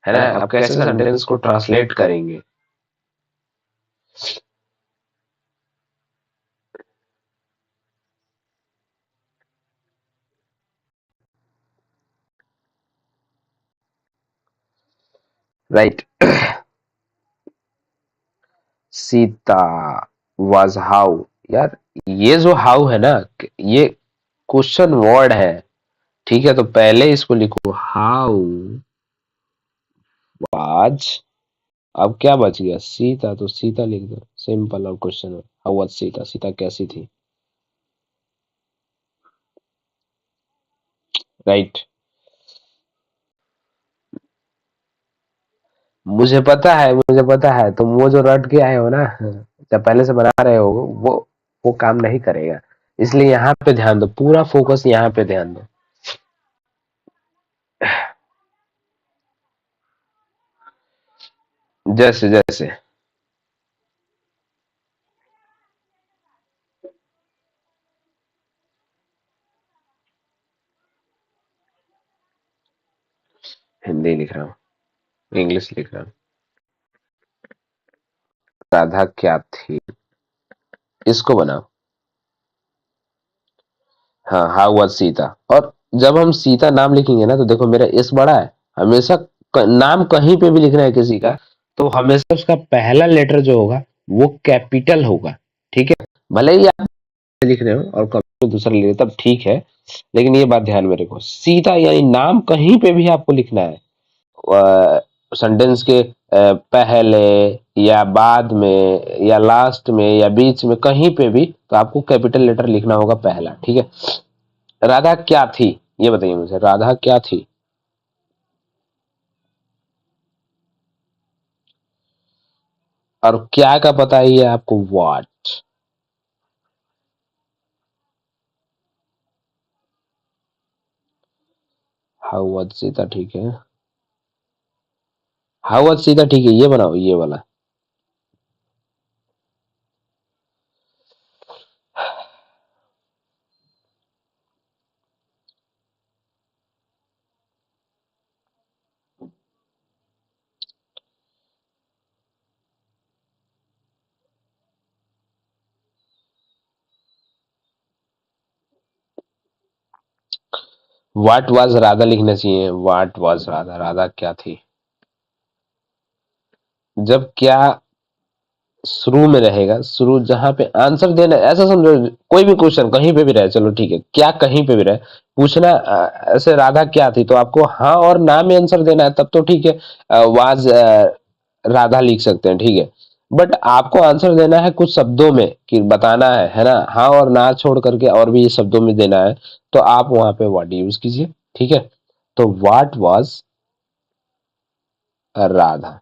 है ना, आप कैसे सेंटेंस को ट्रांसलेट करेंगे। राइट। Sita was how. यार ये जो हाउ है ना, ये क्वेश्चन वर्ड है। ठीक है, तो पहले इसको लिखो हाउ वाज। अब क्या बच गया, सीता, तो सीता लिख दो, सिंपल। और क्वेश्चन है हाउ वाज सीता, सीता कैसी थी। राइट। मुझे पता है, मुझे पता है, तुम वो जो रट के आए हो ना, जब पहले से बना रहे हो, वो काम नहीं करेगा। इसलिए यहाँ पे ध्यान दो, पूरा फोकस यहाँ पे ध्यान दो। जैसे जैसे हिंदी लिख रहा हूँ, इंग्लिश लिख रहा हूँ। राधा क्या थी, इसको बनाओ। हाँ, हाउ वाज सीता। और जब हम सीता नाम लिखेंगे ना तो देखो मेरा एस बड़ा है। हमेशा नाम कहीं पे भी लिखना है किसी का, तो हमेशा उसका पहला लेटर जो होगा वो कैपिटल होगा। ठीक है, भले ही आप लिख रहे हो और कभी दूसरा ले रहे हो, तब ठीक है, लेकिन ये बात ध्यान में रखो, सीता यानी नाम कहीं पे भी आपको लिखना है, सेंटेंस के पहले या बाद में या लास्ट में या बीच में, कहीं पे भी तो आपको कैपिटल लेटर लिखना होगा पहला। ठीक है, राधा क्या थी, ये बताइए मुझे, राधा क्या थी? और क्या का पता ही है आपको, व्हाट। हाउ वाज सीता, ठीक है, हाउ वाज सीता, ठीक है, ये बनाओ, ये वाला। व्हाट वाज राधा लिखना चाहिए, व्हाट वाज राधा, राधा क्या थी। जब क्या शुरू में रहेगा, शुरू जहां पे आंसर देना है, ऐसा समझो, कोई भी क्वेश्चन कहीं पे भी रहे, चलो ठीक है, क्या कहीं पे भी रहे, पूछना ऐसे राधा क्या थी, तो आपको हाँ और ना में आंसर देना है, तब तो ठीक है, वाज राधा लिख सकते हैं, ठीक है। बट आपको आंसर देना है कुछ शब्दों में, कि बताना है ना, हाँ और ना छोड़ करके और भी शब्दों में देना है, तो आप वहां पे व्हाट यूज कीजिए। ठीक है, तो व्हाट वाज राधा।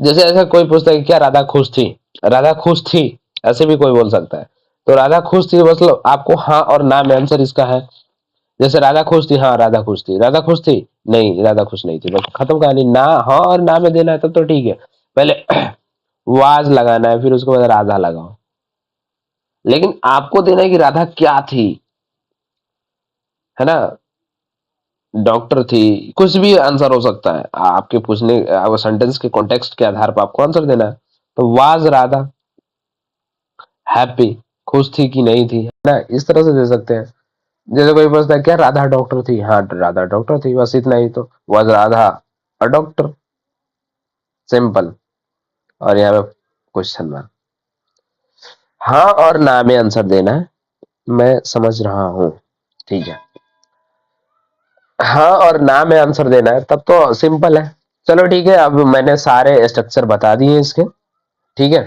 जैसे ऐसा कोई पूछता है कि क्या राधा खुश थी, राधा खुश थी, ऐसे भी कोई बोल सकता है, तो राधा खुश थी मतलब आपको हाँ और ना में आंसर इसका है। जैसे राधा खुश थी, हाँ राधा खुश थी, राधा खुश थी, नहीं राधा खुश नहीं थी, बस खत्म कहानी। ना हाँ और ना में देना है तब तो ठीक है, पहले वाज लगाना है, फिर उसके बाद राधा लगाओ, लेकिन आपको देना है कि राधा क्या थी, है ना, डॉक्टर थी, कुछ भी आंसर हो सकता है, आपके पूछने सेंटेंस के कॉन्टेक्स्ट के आधार पर आपको आंसर देना है। तो वाज राधा हैप्पी, खुश थी कि नहीं थी, है ना, इस तरह से दे सकते हैं। जैसे कोई पूछता है क्या राधा डॉक्टर थी, हाँ राधा डॉक्टर थी, बस इतना ही, तो was Radha a doctor, simple. और यहाँ पे क्वेश्चन मार्क, हाँ और ना में आंसर देना है, मैं समझ रहा हूँ, ठीक है, हाँ और ना में आंसर देना है, तब तो सिंपल है। चलो ठीक है, अब मैंने सारे स्ट्रक्चर बता दिए इसके। ठीक है,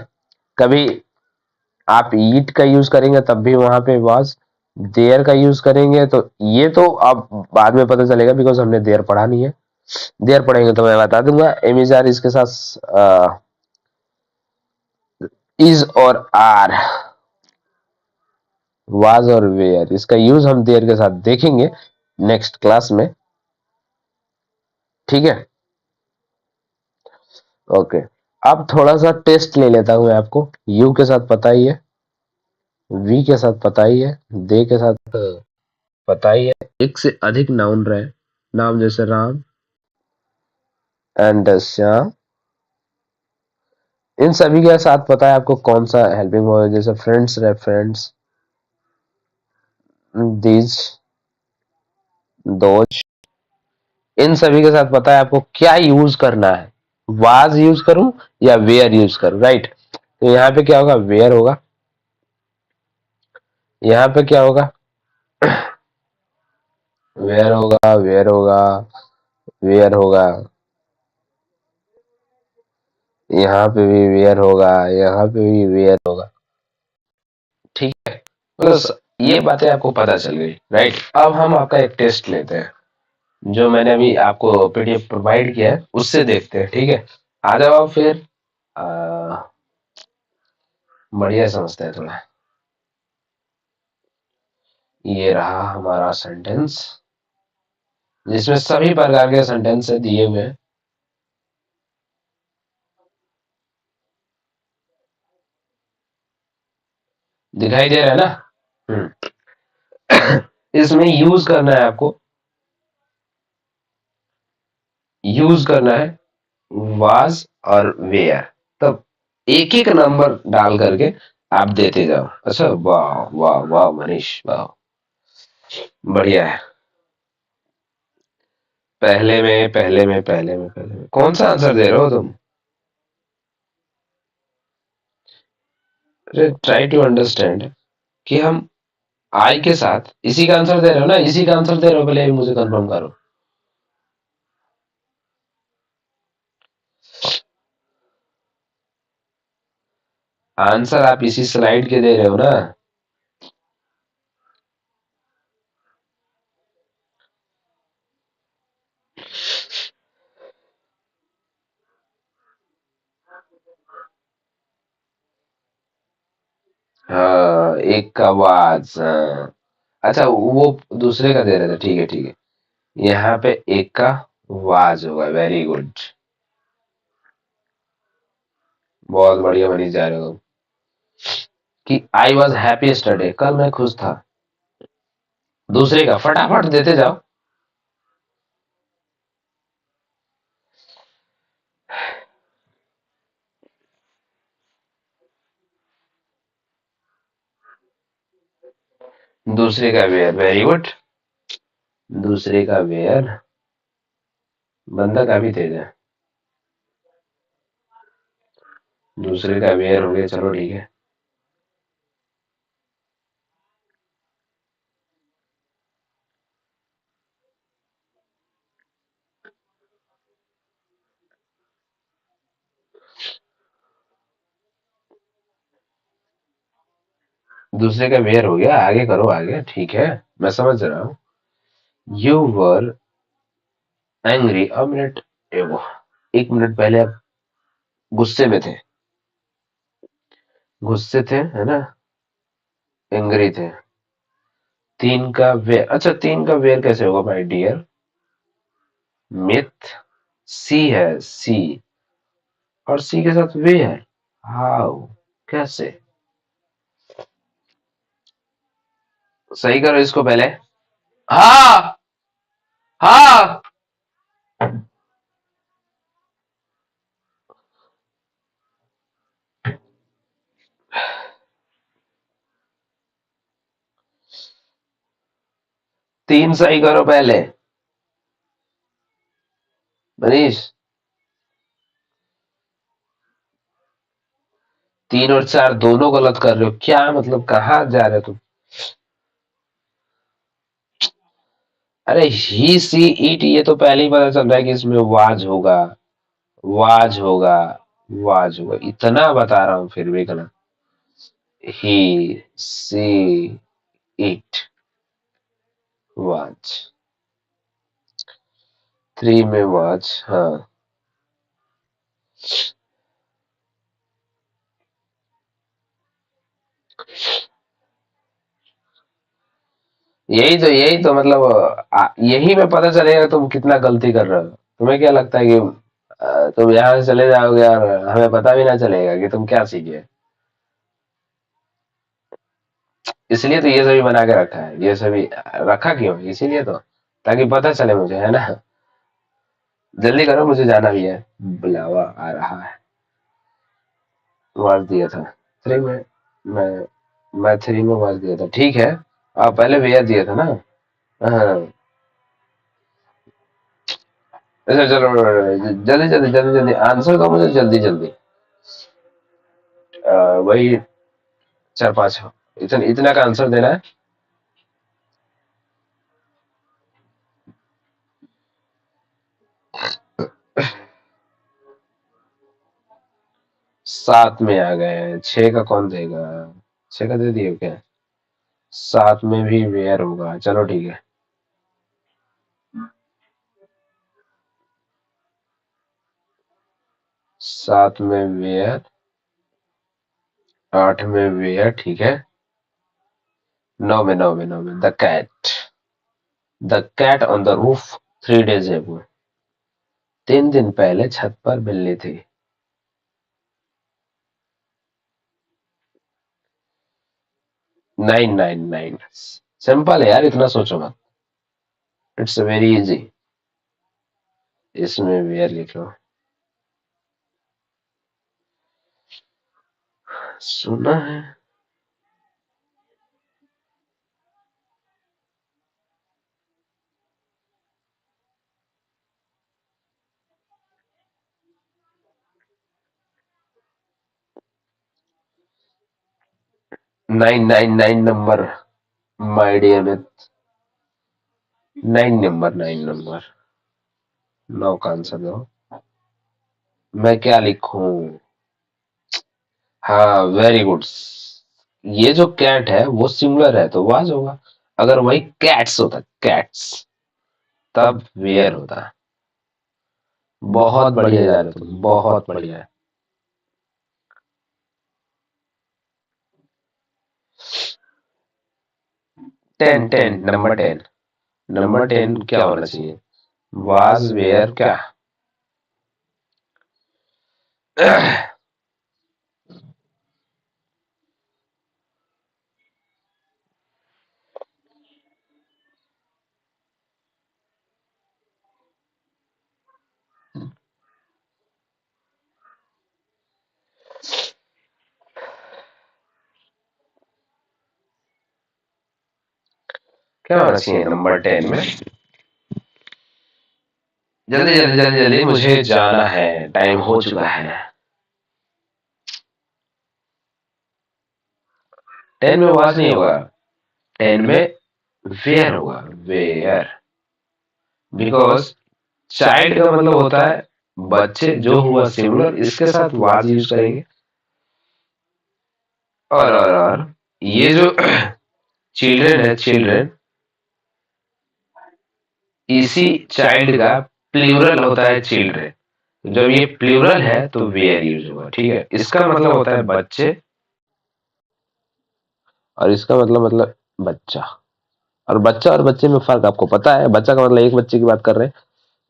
कभी आप ईट का यूज करेंगे तब भी वहां पे वाज, देयर का यूज करेंगे तो ये तो अब बाद में पता चलेगा, बिकॉज हमने देयर पढ़ा नहीं है, देयर पढ़ेंगे तो मैं बता दूंगा। एमिजार इसके साथ इज और आर, वाज और वेयर, इसका यूज हम देयर के साथ देखेंगे नेक्स्ट क्लास में। ठीक है, ओके। अब थोड़ा सा टेस्ट ले लेता हूं मैं आपको, यू के साथ पता ही है, वी के साथ पता ही है, दे के साथ पता ही है, एक से अधिक नाउन रहे, नाम जैसे राम एंड श्याम, इन सभी के साथ पता है आपको कौन सा हेल्पिंग वर्ब है, जैसे फ्रेंड्स रहे, फ्रेंड्स, दीज, दोज, इन सभी के साथ पता है आपको क्या यूज करना है, वाज यूज करूं या वेयर यूज करूं, राइट। तो यहाँ पे क्या होगा, वेयर होगा, यहाँ पे क्या होगा, वेयर होगा, वेयर होगा, वेयर होगा, यहाँ पे भी वेयर होगा, यहाँ पे भी वेयर होगा। ठीक है, बस ये बातें आपको पता चल गई, राइट। अब हम आपका एक टेस्ट लेते हैं, जो मैंने अभी आपको पीडीएफ प्रोवाइड किया है उससे देखते हैं। ठीक है, आ जाओ आप फिर, बढ़िया समझते हैं थोड़ा। ये रहा हमारा सेंटेंस, जिसमें सभी प्रकार के सेंटेंस दिए हुए हैं, दिखाई दे रहा है ना। इसमें यूज करना है आपको, यूज करना है वाज और वेयर, तब एक एक नंबर डाल करके आप देते जाओ। अच्छा, वाह वाह वाह मनीष, वाह, बढ़िया है। पहले में कौन सा आंसर दे रहे हो तुम? अरे ट्राई टू अंडरस्टैंड कि हम आई के साथ इसी का आंसर दे रहे हो ना, इसी का आंसर दे रहे हो, पहले ये मुझे कंफर्म करो। आंसर आप इसी स्लाइड के दे रहे हो ना? हाँ, एक का आवाज, हाँ। अच्छा, वो दूसरे का दे रहे थे, ठीक है ठीक है। यहाँ पे एक का वाज होगा, वेरी गुड। बहुत बढ़िया बनी जा रहे हो कि आई वॉज हैप्पी यस्टरडे, कल मैं खुश था। दूसरे का फटाफट देते जाओ। दूसरे का वेयर, वेरी गुड। दूसरे का वेयर, बंदा काफी तेज है। दूसरे का वेयर हो गया, चलो ठीक है। दूसरे का वेयर हो गया, आगे करो, आगे ठीक है। मैं समझ रहा हूँ। यू वर एंग्री, अब मिनट, एगो, एक मिनट पहले आप गुस्से में थे। गुस्से थे है ना? एंग्री थे। तीन का वेयर, अच्छा तीन का वेयर कैसे होगा भाई डियर? मिथ, सी है, सी, और सी के साथ वे है। हाउ, कैसे? सही करो इसको पहले। हाँ, हाँ। तीन सही करो पहले, मनीष। तीन और चार दोनों गलत कर रहे हो, क्या मतलब, कहाँ जा रहे हो तुम? अरे ही सी इट, ये तो पहले ही पता चल रहा है कि इसमें वाज होगा, वाज होगा, वाज होगा, इतना बता रहा हूँ फिर भी गलत। ही सी इट वाज, थ्री में वाज, हाँ। यही तो मतलब, यही में पता चलेगा तुम कितना गलती कर रहे हो। तुम्हें क्या लगता है कि तुम यहाँ से चले जाओगे और हमें पता भी ना चलेगा कि तुम क्या सीखे? इसलिए तो ये सभी बना के रखा है, ये सभी रखा क्यों, इसीलिए तो, ताकि पता चले मुझे, है ना? जल्दी करो, मुझे जाना भी है, बुलावा आ रहा है। वाज दिया था थ्री में, मैं थ्री में वाज दिया था, ठीक है। आप पहले वेयर दिया था ना? हाँ। अच्छा चलो, जल्दी जल्दी जल्दी जल्दी आंसर दो मुझे, जल्दी जल्दी। वही चार पांच, इतना इतना का आंसर देना है। सात में आ गए, छह का कौन देगा? छह का दे दिए क्या? सात में भी वेयर होगा, चलो ठीक है। सात में वेयर, आठ में वेयर, ठीक है। नौ में the cat, the cat on the roof 3 days ago, 3 दिन पहले छत पर बिल्ली थी। 999, सिंपल है यार, इतना सोचो मत। It's very easy. इसमें वेयर लिख लो। सुना है। 999 नंबर, माय डियर मित्र। 9 नंबर। 9 का आंसर दो। मैं क्या लिखूं? हाँ, वेरी गुड। ये जो कैट है वो सिंगुलर है तो वाज होगा। अगर वही कैट्स होता, कैट्स, तब वेयर होता। बहुत बढ़िया जा रहे हो तुम, बहुत बढ़िया। 10, नंबर 10। नंबर 10 क्या होना चाहिए? वाज, वेयर, क्या? क्या होना चाहिए नंबर 10 में? जल्दी जल्दी जल्दी जल्दी, मुझे जाना है, टाइम हो चुका है। 10 में वाज नहीं होगा, 10 में वेयर होगा, वेयर। बिकॉज चाइल्ड का मतलब होता है बच्चे, जो हुआ सिंगुलर, इसके साथ वाज यूज करेंगे। और ये जो चिल्ड्रन है, चिल्ड्रन, इसी चाइल्ड का प्लूरल होता है चिल्ड्रन। जब ये प्लूरल है तो वेयर यूज होगा, ठीक है। इसका मतलब होता है बच्चे, और इसका मतलब बच्चा। और बच्चा और बच्चे में फर्क आपको पता है। बच्चा का मतलब एक बच्चे की बात कर रहे हैं,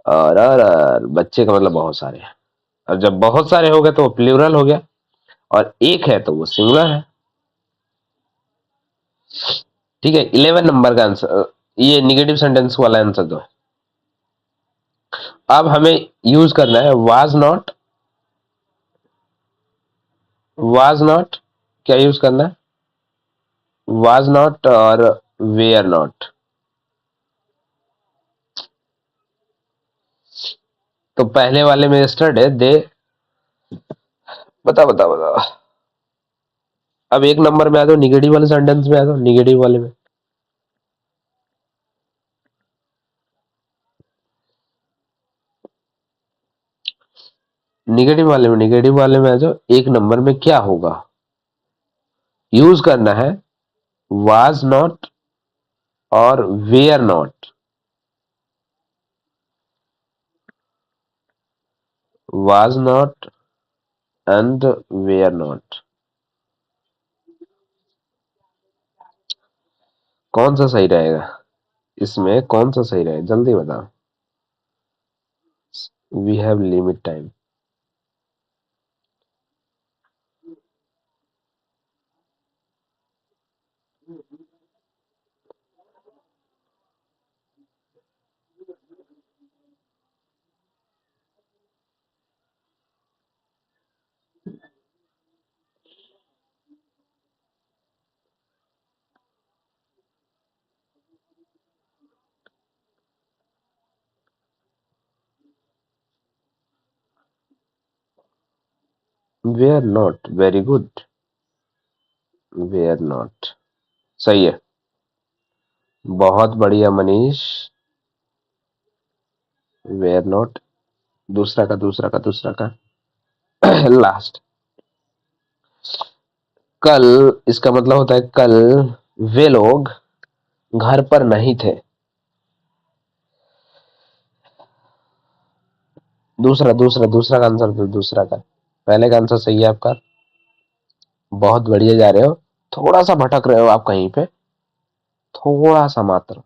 और बच्चे का मतलब बहुत सारे हैं। और जब बहुत सारे हो गए तो वो प्लूरल हो गया, और एक है तो वो सिंगुलर है। ठीक है, 11 नंबर का आंसर, ये निगेटिव सेंटेंस वाला आंसर दो। अब हमें यूज करना है वाज नॉट। वाज नॉट क्या यूज करना है? Was not or were not. तो पहले वाले में स्टड है दे। बता। अब एक नंबर में आ जाओ, निगेटिव वाले सेंटेंस में आ जाओ, निगेटिव वाले में। निगेटिव वाले में आ जाओ। एक नंबर में क्या होगा? यूज करना है was not or were not. Was not and were not. कौन सा सही रहेगा? इसमें कौन सा सही रहेगा, जल्दी बताओ। We have limit time. Were not, very good. Were not सही है। बहुत बढ़िया मनीष। Where not. दूसरा का लास्ट। कल, इसका मतलब होता है कल वे लोग घर पर नहीं थे। दूसरा का आंसर दो, दूसरा का। पहले का आंसर सही है आपका। बहुत बढ़िया जा रहे हो। थोड़ा सा भटक रहे हो आप कहीं पे, थोड़ा सा मात्र,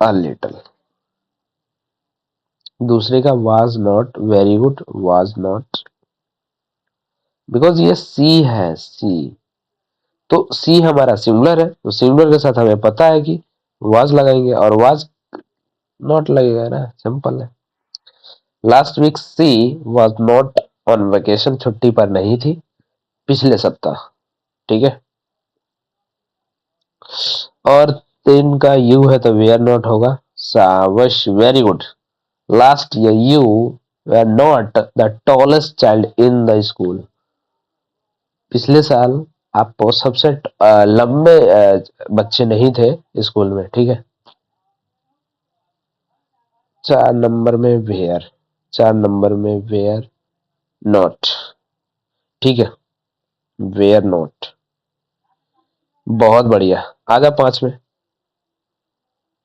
अ लिटिल। दूसरे का was not, very good, was not. Because ये सी है, सी। तो सी हमारा सिंगुलर है, तो सिंगुलर के साथ हमें पता है कि वाज लगाएंगे, और वाज नॉट लगेगा ना, सिंपल है। Last week she was not on vacation, छुट्टी पर नहीं थी पिछले सप्ताह, ठीक है। और 3 का यू है तो वेयर नॉट होगा। शाबाश, very good. Last year you were not the tallest child in the school. पिछले साल आप सबसे लंबे बच्चे नहीं थे स्कूल में, ठीक है। 4 नंबर में वेयर, 4 नंबर में वेयर नॉट, ठीक है। वेयर नॉट, बहुत बढ़िया। आ जाओ 5 में,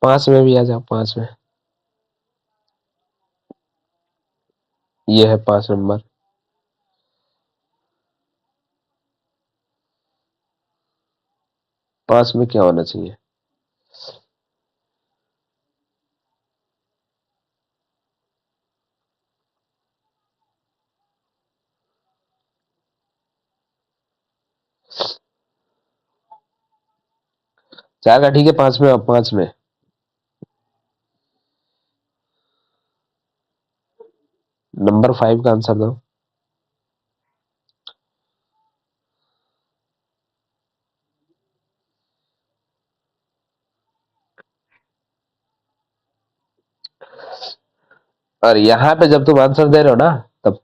5 में भी आ जाओ, 5 में। ये है 5 नंबर। 5 में क्या होना चाहिए? 4 का ठीक है, 5 में, अब 5 में। नंबर 5 का आंसर दो। और यहाँ पे जब तुम आंसर दे रहे हो ना, तब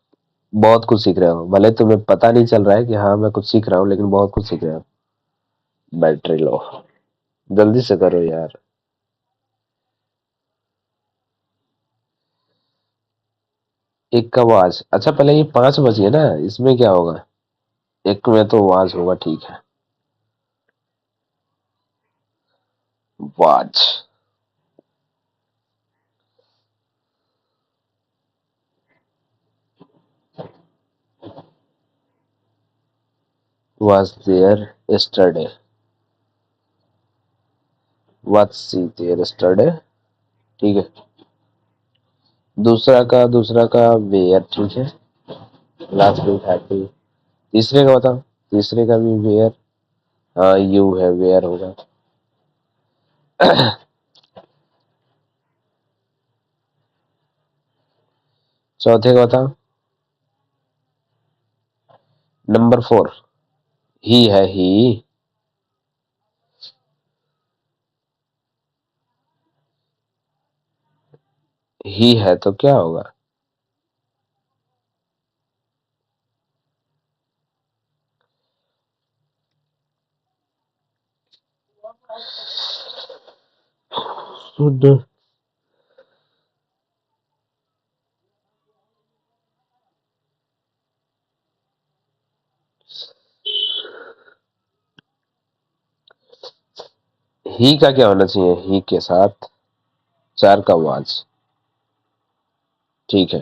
बहुत कुछ सीख रहे हो। भले तुम्हें पता नहीं चल रहा है कि हाँ मैं कुछ सीख रहा हूँ, लेकिन बहुत कुछ सीख रहे हो। बैटरी लो, जल्दी से करो यार। एक का वाज, अच्छा पहले ये 5 बजी है ना, इसमें क्या होगा? एक में तो वाज होगा, ठीक है। Was, was there yesterday, was she there yesterday, ठीक है। दूसरा का वेयर, ठीक है। Last week happy. तीसरे का बताओ, तीसरे का भी वेयर। हाँ यू है, वेयर होगा। चौथे का बताओ। नंबर 4, ही है, ही। ही है तो क्या होगा? शुद्ध। ही का क्या होना चाहिए? ही के साथ 4 का वाज, ठीक है।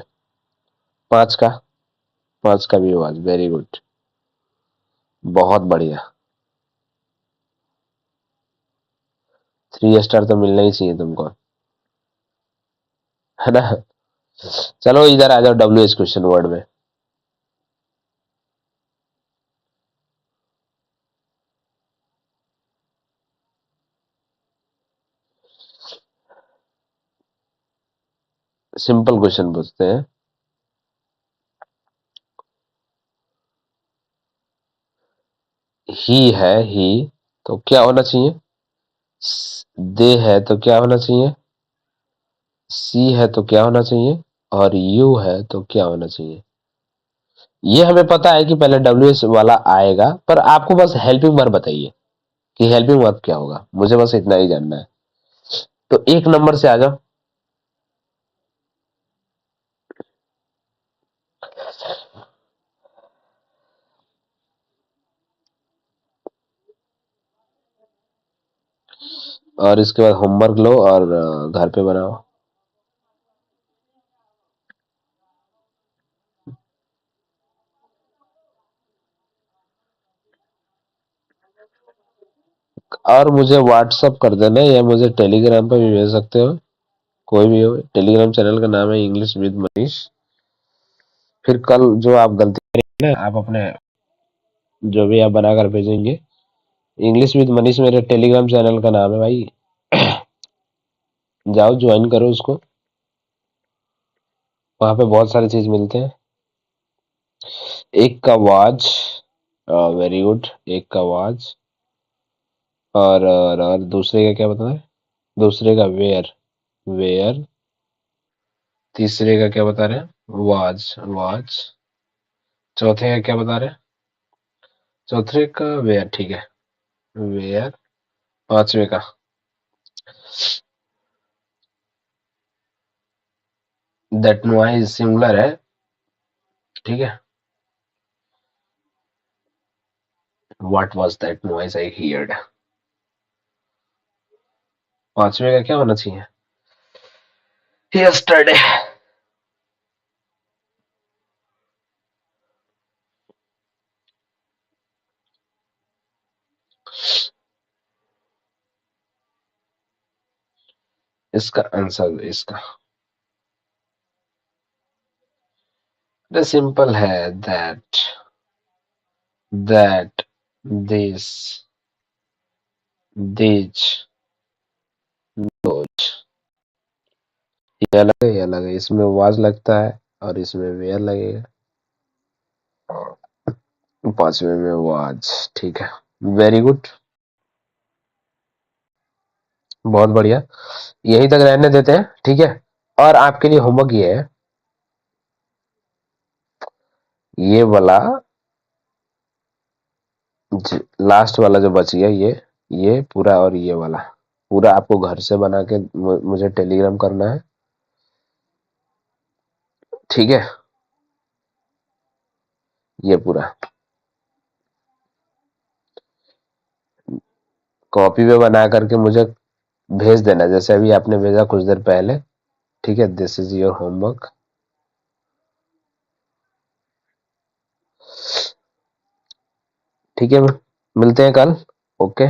5 का, 5 का भी वाज, वेरी गुड, बहुत बढ़िया। 3 स्टार तो मिलना ही चाहिए तुमको, है ना। चलो इधर आ जाओ, डब्ल्यू एच क्वेश्चन वर्ड में। सिंपल क्वेश्चन पूछते हैं। ही है, ही तो क्या होना चाहिए? दे है तो क्या होना चाहिए? सी है तो क्या होना चाहिए? और यू है तो क्या होना चाहिए? ये हमें पता है कि पहले डब्ल्यू एच वाला आएगा, पर आपको बस हेल्पिंग वर्ब बताइए कि हेल्पिंग वर्ब क्या होगा, मुझे बस इतना ही जानना है। तो 1 नंबर से आ जाओ। और इसके बाद होमवर्क लो और घर पे बनाओ। और मुझे व्हाट्सअप कर देना, या मुझे टेलीग्राम पे भी भेज सकते हो। कोई भी हो, टेलीग्राम चैनल का नाम है इंग्लिश विद मनीष। फिर कल जो आप गलती करेंगे ना, आप अपने जो भी आप बनाकर भेजेंगे। इंग्लिश विद मनीष मेरे टेलीग्राम चैनल का नाम है भाई। जाओ ज्वाइन करो उसको, वहां पे बहुत सारी चीज मिलते हैं। एक का वाज, वेरी गुड, एक का वाज। और दूसरे का क्या बताना है? दूसरे का वेयर, वेयर। तीसरे का क्या बता रहे हैं? Was, was. चौथे का क्या बता रहे हैं? चौथे का वेयर, ठीक है, वेयर। पांचवे का दैट नॉइज सिंगुलर है, ठीक है। What was that noise I heard. पांचवे का क्या होना चाहिए? यस्टरडे। इसका आंसर इसका सिंपल है, दैट दिस दिज दोज। ये अलग है, ये अलग है, इसमें वाज लगता है और इसमें वेयर लगेगा। पांचवे में वाज, ठीक है, वेरी गुड, बहुत बढ़िया। यहीं तक रहने देते हैं, ठीक है। और आपके लिए होमवर्क ये है, ये वाला लास्ट वाला जो बच गया, ये पूरा और ये वाला पूरा आपको घर से बना के मुझे टेलीग्राम करना है, ठीक है। ये पूरा कॉपी पे बना करके मुझे भेज देना, जैसे अभी आपने भेजा कुछ देर पहले, ठीक है। दिस इज योर होमवर्क, ठीक है। मिलते हैं कल, ओके।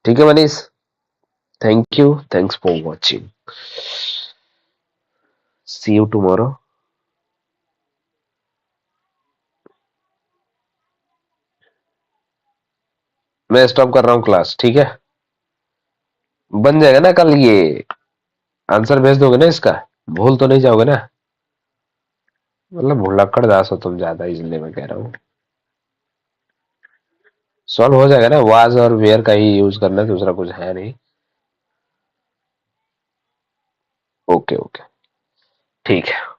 ठीक है Manish, thank you, thanks for watching, see you tomorrow. मैं स्टॉप कर रहा हूँ क्लास, ठीक है। बन जाएगा ना कल, ये आंसर भेज दोगे ना इसका? भूल तो नहीं जाओगे ना? मतलब भुलक्कड़ दास हो तुम ज्यादा, इसलिए मैं कह रहा हूँ। सॉल्व हो जाएगा ना, वाज और वेयर का ही यूज करना है, दूसरा कुछ है नहीं। ओके ओके, ठीक है।